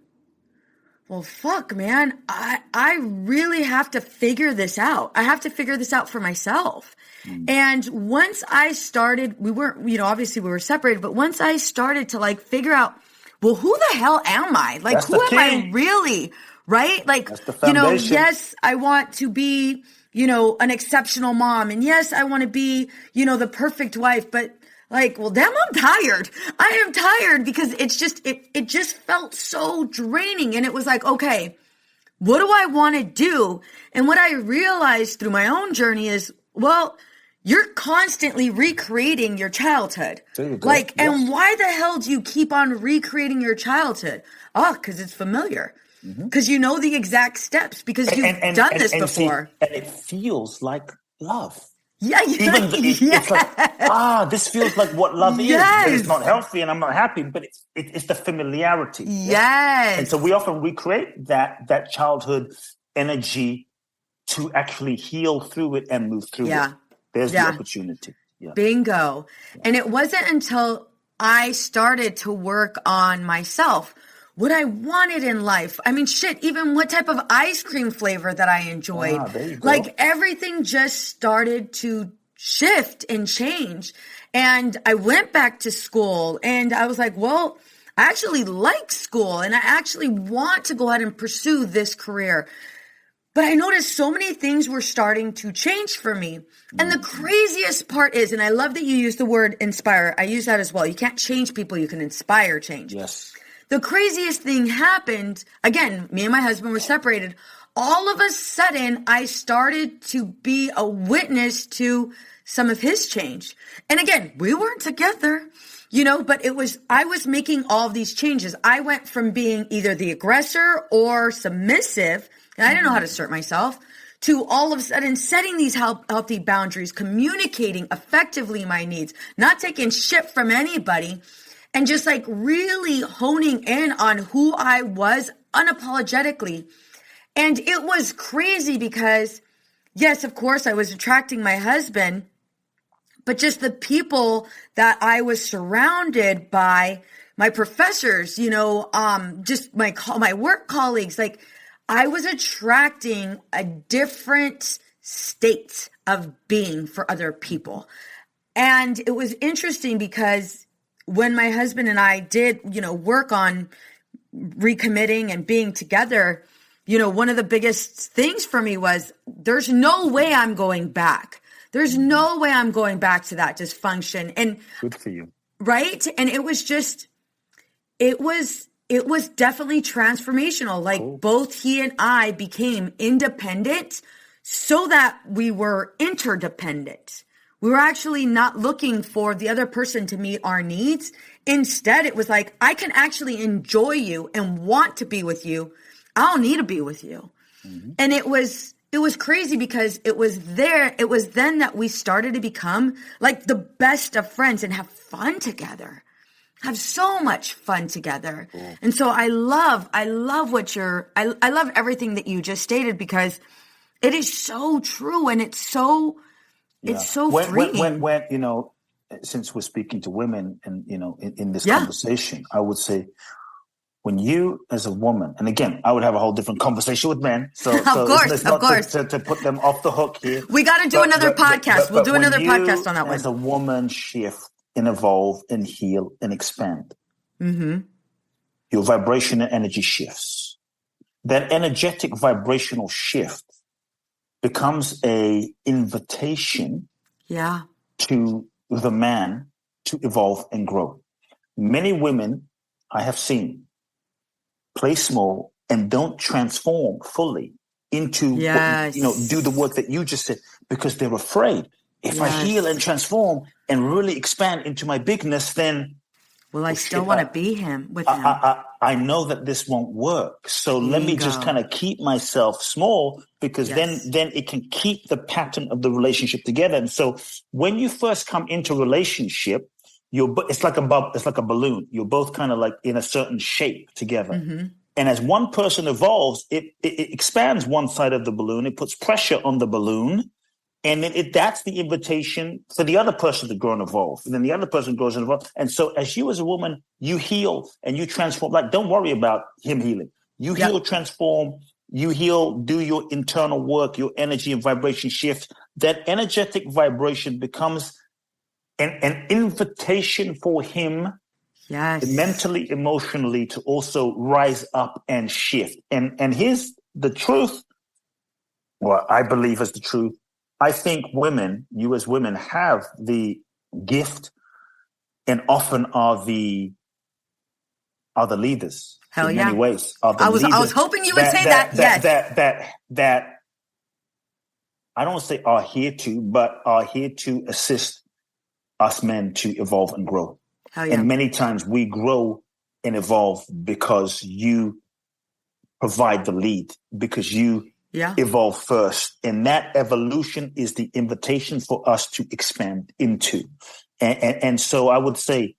H: fuck, man, I really have to figure this out. I have to figure this out for myself. And once I started, we weren't, you know, obviously we were separated, but once I started to like figure out, well, who the hell am I? Like,
E: That's
H: who am I really? Right? Like, you know, yes, I want to be, you know, an exceptional mom. And yes, I want to be, you know, the perfect wife, but like, well, damn, I'm tired. I am tired because it's just, it just felt so draining. And it was like, okay, what do I want to do? And what I realized through my own journey is, well, you're constantly recreating your childhood. Like, and why the hell do you keep on recreating your childhood? Oh, because it's familiar. Because you know the exact steps, because you've done this before.
E: And it feels like love.
H: Yeah,
E: it's like, this feels like what love is. But it's not healthy and I'm not happy, but it's the familiarity.
H: Yes.
E: And so we often recreate that childhood energy to actually heal through it and move through it. There's the opportunity. Yeah.
H: Bingo. And it wasn't until I started to work on myself, what I wanted in life. I mean, shit, even what type of ice cream flavor that I enjoyed.
E: There you go.
H: Like everything just started to shift and change. And I went back to school and I was like, well, I actually like school and I actually want to go ahead and pursue this career. But I noticed so many things were starting to change for me. And the craziest part is, and I love that you use the word inspire. I use that as well. You can't change people. You can inspire change.
E: Yes.
H: The craziest thing happened, again, me and my husband were separated. All of a sudden, I started to be a witness to some of his change. And again, we weren't together, you know, but I was making all of these changes. I went from being either the aggressor or submissive, and I didn't know how to assert myself, to all of a sudden setting these healthy boundaries, communicating effectively my needs, not taking shit from anybody, and just like really honing in on who I was unapologetically. And it was crazy because, yes, of course, I was attracting my husband, but just the people that I was surrounded by, my professors, you know, just my work colleagues, like I was attracting a different state of being for other people. And it was interesting because when my husband and I did, you know, work on recommitting and being together, you know, one of the biggest things for me was there's no way I'm going back. There's no way I'm going back to that dysfunction. And
E: good for you.
H: Right. And it was just, it was definitely transformational. Like both he and I became independent so that we were interdependent. We were actually not looking for the other person to meet our needs. Instead, it was like, I can actually enjoy you and want to be with you. I don't need to be with you. And it was crazy because it was then that we started to become like the best of friends and have fun together. Have so much fun together. And so I love everything that you just stated because it is so true and it's so freeing.
E: When you know, since we're speaking to women and, you know, in this conversation, I would say when you as a woman, and again, I would have a whole different conversation with men. So
H: of course.
E: To put them off the hook here.
H: We got to do another podcast. We'll do another podcast on that one.
E: As a woman shift and evolve and heal and expand, your vibration and energy shifts. That energetic vibrational shift becomes a invitation to the man to evolve and grow. Many women I have seen play small and don't transform fully into, do the work that you just said because they're afraid. If I heal and transform and really expand into my bigness, then
H: Well, I still want to be with him.
E: I know that this won't work. So let me just kind of keep myself small, because then it can keep the pattern of the relationship together. And so when you first come into relationship, it's like a balloon. You're both kind of like in a certain shape together. Mm-hmm. And as one person evolves, it expands one side of the balloon. It puts pressure on the balloon. And then that's the invitation for the other person to grow and evolve. And then the other person grows and evolves. And so as you as a woman, you heal and you transform. Like, don't worry about him healing. You heal, transform, you heal, do your internal work, your energy and vibration shift. That energetic vibration becomes an invitation for him, mentally, emotionally, to also rise up and shift. And here's the truth, what I believe is the truth. I think women, you as women, have the gift and often are the leaders in many ways. I
H: was hoping you would say that.
E: That I don't say are here to, but are here to assist us men to evolve and grow. And many times we grow and evolve because you provide the lead, because you evolve first. And that evolution is the invitation for us to expand into. And so I would say,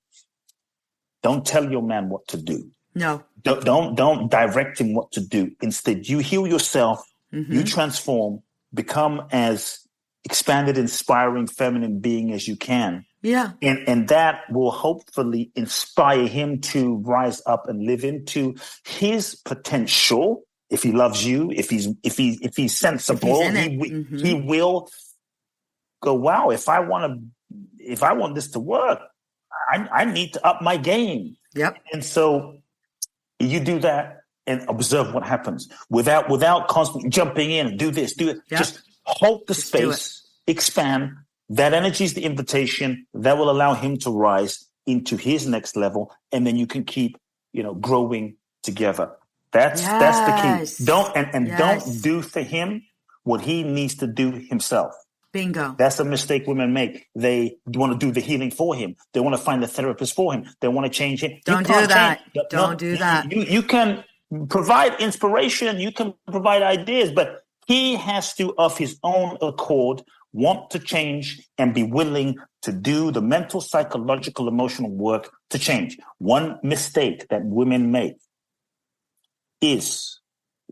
E: don't tell your man what to do.
H: No.
E: Don't direct him what to do. Instead, you heal yourself, you transform, become as expanded, inspiring, feminine being as you can.
H: Yeah.
E: And that will hopefully inspire him to rise up and live into his potential. If he loves you, if he's sensible, he will go, wow, if I want this to work, I need to up my game.
H: Yep.
E: And so you do that and observe what happens without constantly jumping in and do this, do it. Yep. Just hold the space, expand. That energy is the invitation that will allow him to rise into his next level. And then you can keep, growing together. That's the key. Don't do for him what he needs to do himself.
H: Bingo.
E: That's a mistake women make. They want to do the healing for him. They want to find a therapist for him. They want to change him.
H: Don't do that. Don't do that.
E: You can provide inspiration. You can provide ideas, but he has to, of his own accord, want to change and be willing to do the mental, psychological, emotional work to change. One mistake that women make is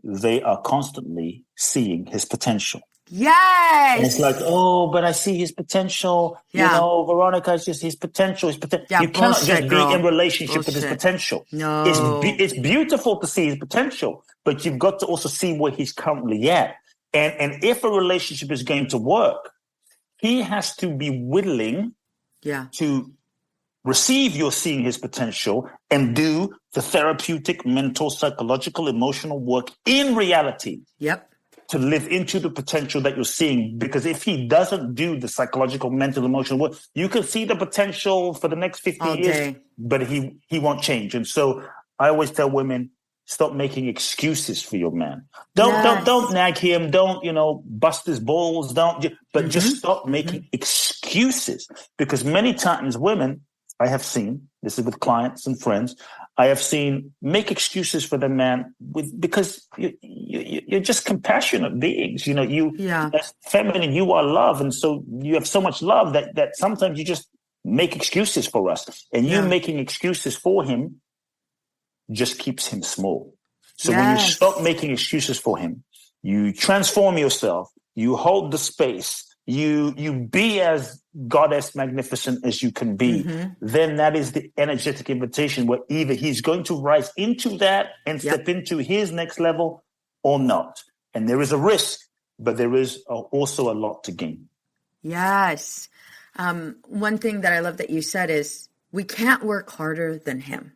E: they are constantly seeing his potential.
H: Yes.
E: And it's like, oh, but I see his potential.
H: Yeah.
E: Veronica, it's just his potential.
H: Yeah,
E: you cannot just be in relationship with his
H: Bullshit.
E: potential.
H: No.
E: It's beautiful to see his potential, but you've got to also see where he's currently at. And if a relationship is going to work, he has to be willing to receive your seeing his potential and do the therapeutic, mental, psychological, emotional work in reality.
H: Yep.
E: To live into the potential that you're seeing. Because if he doesn't do the psychological, mental, emotional work, you can see the potential for the next 50 years, but he won't change. And so I always tell women, stop making excuses for your man. Don't nag him. Don't, bust his balls. Just stop making excuses. Because many times women, I have seen, this is with clients and friends, I have seen make excuses for the man because you're just compassionate beings. As feminine, you are love. And so you have so much love that sometimes you just make excuses for us. And you making excuses for him just keeps him small. So when you stop making excuses for him, you transform yourself, you hold the space, you be as goddess magnificent as you can be, then that is the energetic invitation where either he's going to rise into that and step into his next level or not. And there is a risk, but there is also a lot to gain.
H: Yes. One thing that I love that you said is we can't work harder than him.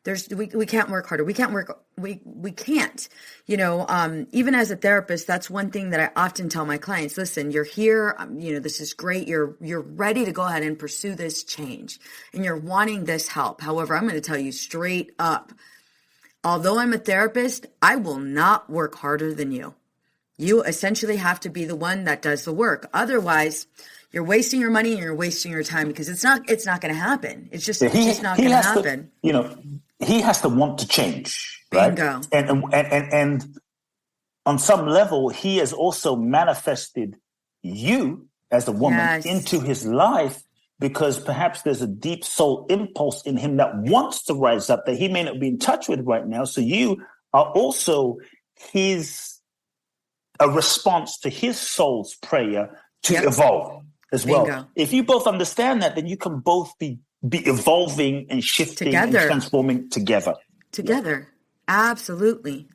H: We can't work harder. We can't, even as a therapist, that's one thing that I often tell my clients, listen, you're here, this is great. You're ready to go ahead and pursue this change and you're wanting this help. However, I'm going to tell you straight up, although I'm a therapist, I will not work harder than you. You essentially have to be the one that does the work. Otherwise, you're wasting your money and you're wasting your time, because it's not going to happen. It's just not going to happen.
E: He has to want to change, right?
H: Bingo.
E: And on some level, he has also manifested you as a woman into his life, because perhaps there's a deep soul impulse in him that wants to rise up that he may not be in touch with right now. So you are also a response to his soul's prayer to evolve as well. If you both understand that, then you can both be evolving and shifting together, and transforming together.
H: Absolutely.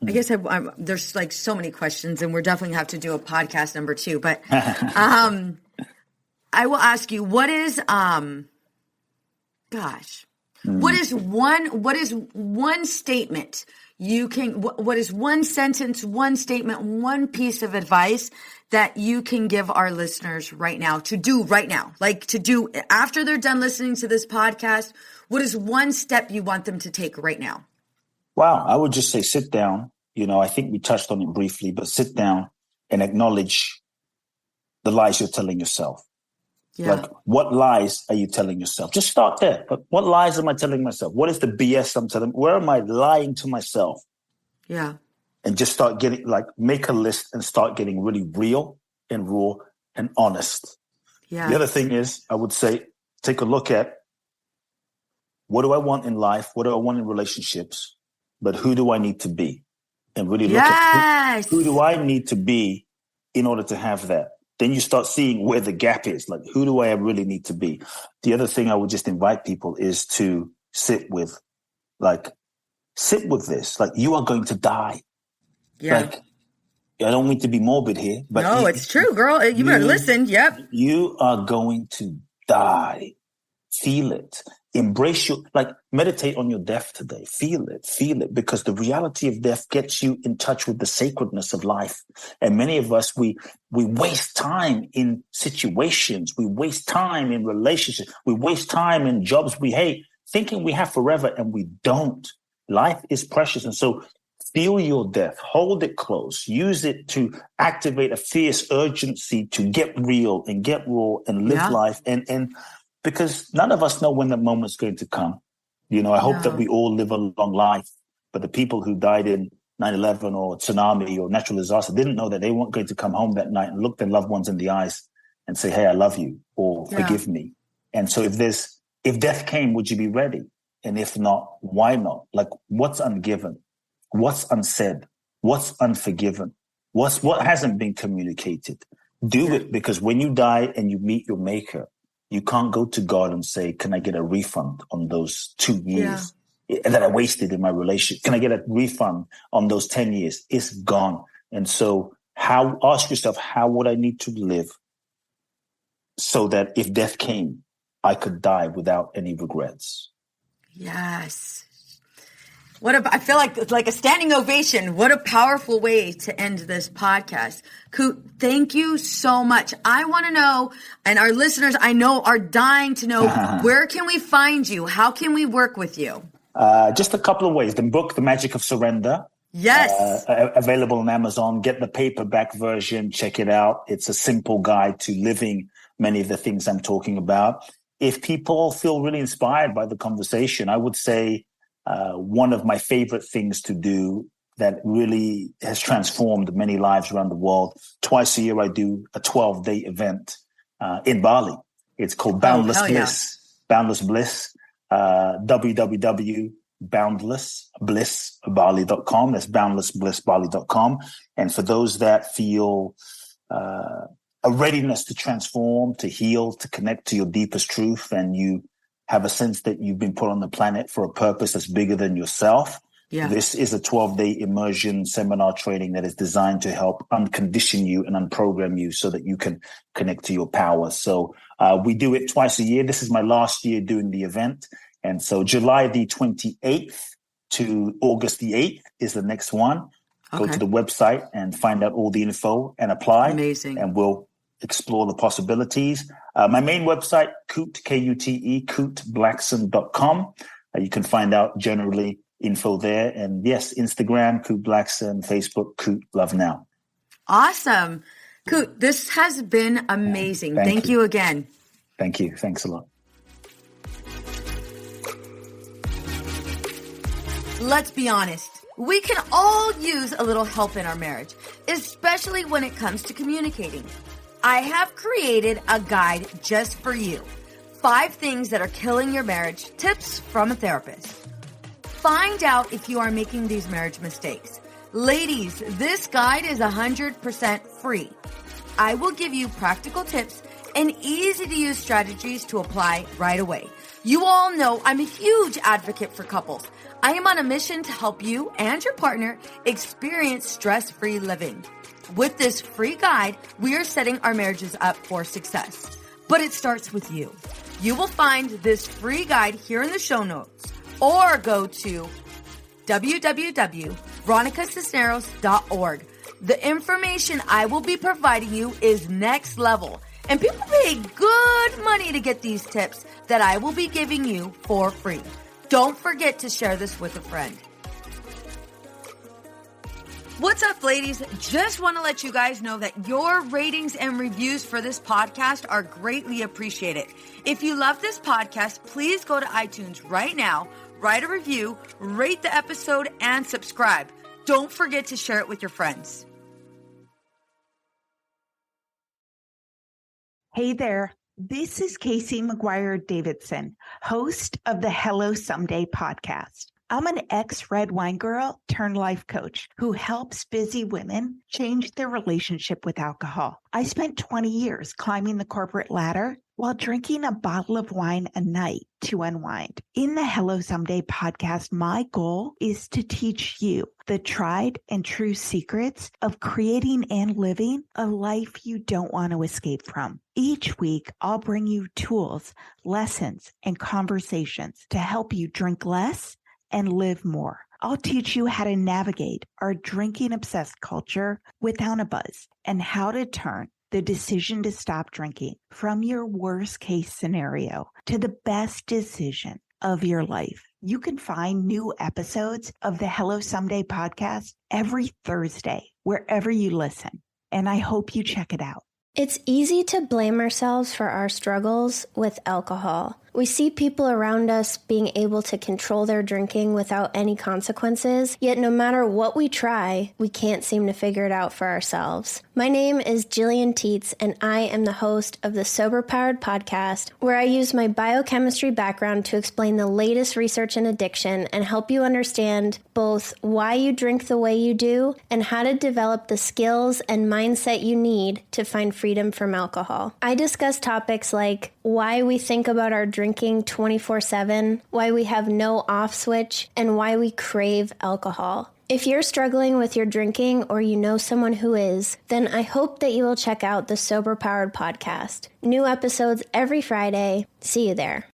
H: I guess there's like so many questions, and we're definitely have to do a podcast number 2. But I will ask you, what is one statement you can? What is one sentence, one statement, one piece of advice that you can give our listeners right now to do right now, like to do after they're done listening to this podcast? What is one step you want them to take right now?
E: Wow, I would just say sit down. I think we touched on it briefly, but sit down and acknowledge the lies you're telling yourself. Yeah. Like, what lies are you telling yourself? Just start there. But what lies am I telling myself? What is the BS I'm telling? Where am I lying to myself?
H: Yeah.
E: And just start getting, make a list and start getting really real and raw and honest. Yeah. The other thing is, I would say, take a look at, what do I want in life? What do I want in relationships? But who do I need to be? And really look at who do I need to be in order to have that? Then you start seeing where the gap is. Like, who do I really need to be? The other thing I would just invite people is to sit with this. Like, you are going to die. Yeah. Like, I don't mean to be morbid here, but
H: no, it's true, girl. You better listen. Yep.
E: You are going to die. Feel it. Embrace meditate on your death today. Feel it, because the reality of death gets you in touch with the sacredness of life. And many of us, we waste time in situations. We waste time in relationships. We waste time in jobs we hate, thinking we have forever, and we don't. Life is precious. And so feel your death, hold it close, use it to activate a fierce urgency to get real and get raw and live life. And because none of us know when that moment's going to come. I hope that we all live a long life. But the people who died in 9/11 or tsunami or natural disaster didn't know that they weren't going to come home that night and look their loved ones in the eyes and say, hey, I love you, or forgive me. And so if death came, would you be ready? And if not, why not? Like, what's ungiven? What's unsaid? What's unforgiven? What hasn't been communicated? Do it, because when you die and you meet your maker, you can't go to God and say, can I get a refund on those 2 years that I wasted in my relationship? Can I get a refund on those 10 years? It's gone. And so ask yourself, how would I need to live so that if death came, I could die without any regrets?
H: Yes. I feel like it's like a standing ovation. What a powerful way to end this podcast. Kute, thank you so much. I want to know, and our listeners I know are dying to know, where can we find you? How can we work with you?
E: Just a couple of ways. The book, The Magic of Surrender.
H: Yes.
E: Available on Amazon. Get the paperback version. Check it out. It's a simple guide to living many of the things I'm talking about. If people feel really inspired by the conversation, I would say, one of my favorite things to do that really has transformed many lives around the world. Twice a year, I do a 12-day event in Bali. It's called Boundless Bliss. Boundless Bliss. www.boundlessblissbali.com. That's boundlessblissbali.com. And for those that feel a readiness to transform, to heal, to connect to your deepest truth, and you have a sense that you've been put on the planet for a purpose that's bigger than yourself. Yeah. This is a 12-day immersion seminar training that is designed to help uncondition you and unprogram you so that you can connect to your power. So we do it twice a year. This is my last year doing the event. And so July the 28th to August the 8th is the next one. Okay. Go to the website and find out all the info and apply.
H: Amazing.
E: And we'll explore the possibilities. My main website, Kute, Kute, KuteBlackson.com. You can find out generally info there. And yes, Instagram, Kute Blackson, Facebook, Kute Love Now.
H: Awesome. Kute, this has been amazing. Thank you again.
E: Thank you. Thanks a lot.
F: Let's be honest. We can all use a little help in our marriage, especially when it comes to communicating. I have created a guide just for you. 5 things that are killing your marriage, tips from a therapist. Find out if you are making these marriage mistakes. Ladies, this guide is 100% free. I will give you practical tips and easy to use strategies to apply right away. You all know I'm a huge advocate for couples. I am on a mission to help you and your partner experience stress-free living. With this free guide, we are setting our marriages up for success. But it starts with you. You will find this free guide here in the show notes or go to www.veronicacisneros.org. The information I will be providing you is next level, and people pay good money to get these tips that I will be giving you for free. Don't forget to share this with a friend. What's up, ladies? Just want to let you guys know that your ratings and reviews for this podcast are greatly appreciated. If you love this podcast, please go to iTunes right now, write a review, rate the episode, and subscribe. Don't forget to share it with your friends.
I: Hey there. This is Casey McGuire Davidson, host of the Hello Someday podcast. I'm an ex-red wine girl turned life coach who helps busy women change their relationship with alcohol. I spent 20 years climbing the corporate ladder while drinking a bottle of wine a night to unwind. In the Hello Someday podcast, my goal is to teach you the tried and true secrets of creating and living a life you don't want to escape from. Each week, I'll bring you tools, lessons, and conversations to help you drink less and live more. I'll teach you how to navigate our drinking-obsessed culture without a buzz and how to turn the decision to stop drinking from your worst-case scenario to the best decision of your life. You can find new episodes of the Hello Someday podcast every Thursday, wherever you listen, and I hope you check it out.
J: It's easy to blame ourselves for our struggles with alcohol. We see people around us being able to control their drinking without any consequences, yet no matter what we try, we can't seem to figure it out for ourselves. My name is Jillian Teets, and I am the host of the Sober Powered podcast, where I use my biochemistry background to explain the latest research in addiction and help you understand both why you drink the way you do and how to develop the skills and mindset you need to find freedom from alcohol. I discuss topics like why we think about our drinking 24/7, why we have no off switch, and why we crave alcohol. If you're struggling with your drinking or you know someone who is, then I hope that you will check out the Sober Powered podcast. New episodes every Friday. See you there.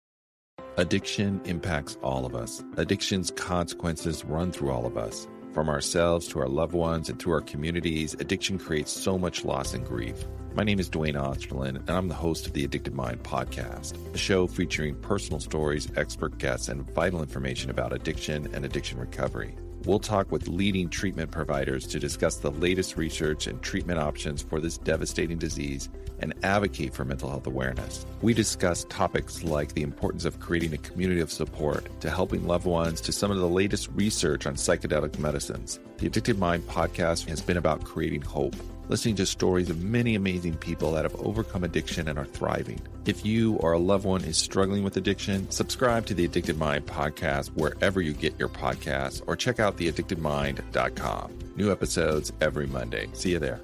K: Addiction impacts all of us. Addiction's consequences run through all of us. From ourselves to our loved ones and through our communities, addiction creates so much loss and grief. My name is Dwayne Osterlin, and I'm the host of the Addicted Mind podcast, a show featuring personal stories, expert guests, and vital information about addiction and addiction recovery. We'll talk with leading treatment providers to discuss the latest research and treatment options for this devastating disease and advocate for mental health awareness. We discuss topics like the importance of creating a community of support to helping loved ones to some of the latest research on psychedelic medicines. The Addicted Mind podcast has been about creating hope, listening to stories of many amazing people that have overcome addiction and are thriving. If you or a loved one is struggling with addiction, subscribe to the Addicted Mind podcast wherever you get your podcasts or check out theaddictedmind.com. New episodes every Monday. See you there.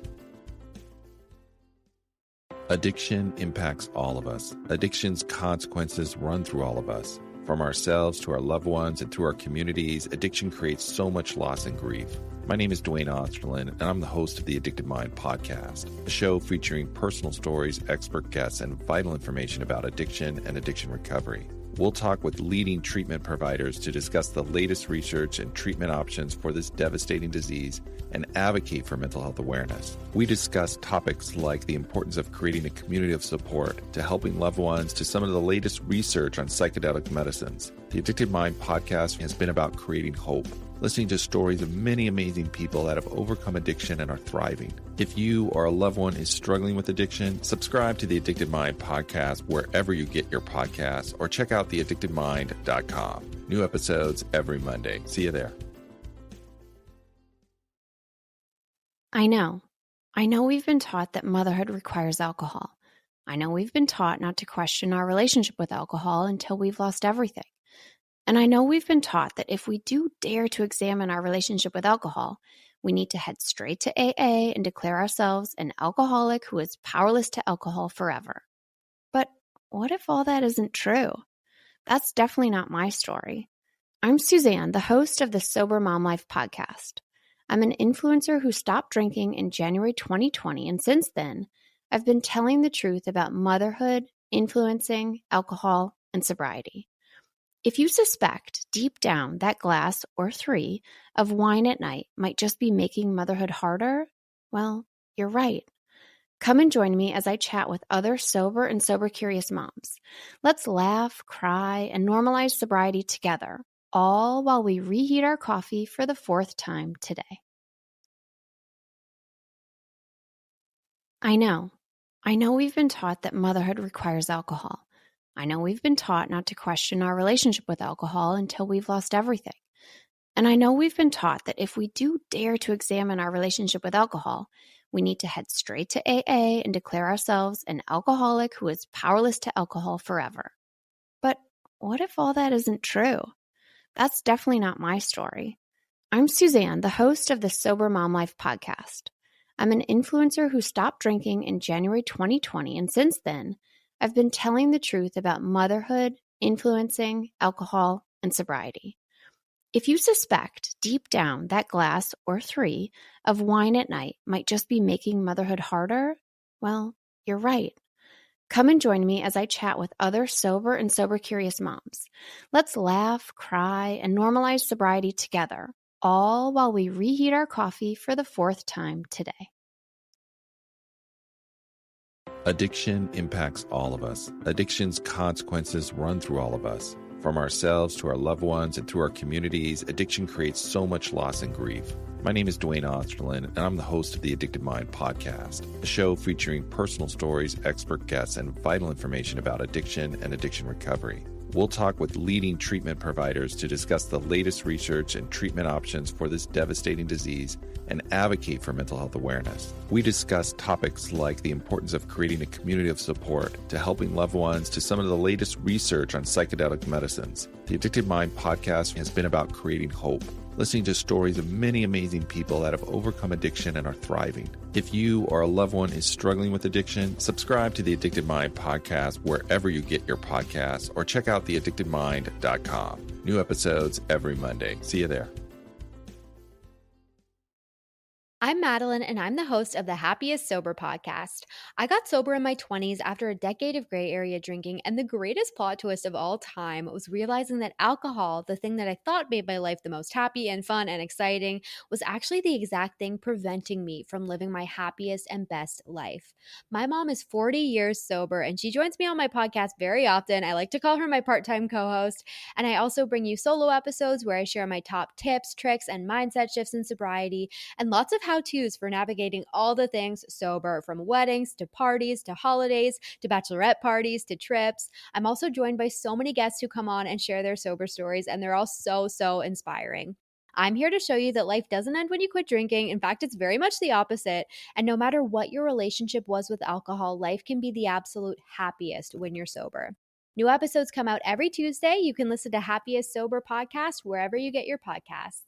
K: Addiction impacts all of us. Addiction's consequences run through all of us. From ourselves to our loved ones and through our communities, addiction creates so much loss and grief. My name is Dwayne Osterlin, and I'm the host of the Addicted Mind podcast, a show featuring personal stories, expert guests, and vital information about addiction and addiction recovery. We'll talk with leading treatment providers to discuss the latest research and treatment options for this devastating disease and advocate for mental health awareness. We discuss topics like the importance of creating a community of support to helping loved ones to some of the latest research on psychedelic medicines. The Addicted Mind podcast has been about creating hope, listening to stories of many amazing people that have overcome addiction and are thriving. If you or a loved one is struggling with addiction, subscribe to the Addicted Mind podcast wherever you get your podcasts or check out theaddictedmind.com. New episodes every Monday. See you there.
L: I know we've been taught that motherhood requires alcohol. I know we've been taught not to question our relationship with alcohol until we've lost everything. And I know we've been taught that if we do dare to examine our relationship with alcohol, we need to head straight to AA and declare ourselves an alcoholic who is powerless to alcohol forever. But what if all that isn't true? That's definitely not my story. I'm Suzanne, the host of the Sober Mom Life podcast. I'm an influencer who stopped drinking in January 2020, and since then, I've been telling the truth about motherhood, influencing, alcohol, and sobriety. If you suspect deep down that glass or 3 of wine at night might just be making motherhood harder, well, you're right. Come and join me as I chat with other sober and sober-curious moms. Let's laugh, cry, and normalize sobriety together, all while we reheat our coffee for the 4th time today. I know we've been taught that motherhood requires alcohol. I know we've been taught not to question our relationship with alcohol until we've lost everything. And I know we've been taught that if we do dare to examine our relationship with alcohol, we need to head straight to AA and declare ourselves an alcoholic who is powerless to alcohol forever. But what if all that isn't true? That's definitely not my story. I'm Suzanne, the host of the Sober Mom Life podcast. I'm an influencer who stopped drinking in January 2020, and since then, I've been telling the truth about motherhood, influencing, alcohol, and sobriety. If you suspect deep down that glass or 3 of wine at night might just be making motherhood harder, well, you're right. Come and join me as I chat with other sober and sober-curious moms. Let's laugh, cry, and normalize sobriety together, all while we reheat our coffee for the 4th time today.
K: Addiction impacts all of us. Addiction's consequences run through all of us. From ourselves to our loved ones and through our communities, addiction creates so much loss and grief. My name is Dwayne Osterlin, and I'm the host of the Addicted Mind podcast, a show featuring personal stories, expert guests, and vital information about addiction and addiction recovery. We'll talk with leading treatment providers to discuss the latest research and treatment options for this devastating disease and advocate for mental health awareness. We discuss topics like the importance of creating a community of support to helping loved ones to some of the latest research on psychedelic medicines. The Addicted Mind podcast has been about creating hope, listening to stories of many amazing people that have overcome addiction and are thriving. If you or a loved one is struggling with addiction, subscribe to the Addicted Mind podcast wherever you get your podcasts or check out theaddictedmind.com. New episodes every Monday. See you there.
M: I'm Madeline, and I'm the host of the Happiest Sober podcast. I got sober in my 20s after a decade of gray area drinking, and the greatest plot twist of all time was realizing that alcohol, the thing that I thought made my life the most happy and fun and exciting, was actually the exact thing preventing me from living my happiest and best life. My mom is 40 years sober, and she joins me on my podcast very often. I like to call her my part-time co-host, and I also bring you solo episodes where I share my top tips, tricks, and mindset shifts in sobriety, and lots of how-tos for navigating all the things sober, from weddings to parties to holidays to bachelorette parties to trips. I'm also joined by so many guests who come on and share their sober stories, and they're all so inspiring. I'm here to show you that life doesn't end when you quit drinking. In fact, it's very much the opposite. And no matter what your relationship was with alcohol, life can be the absolute happiest when you're sober. New episodes come out every Tuesday. You can listen to Happiest Sober podcast wherever you get your podcasts.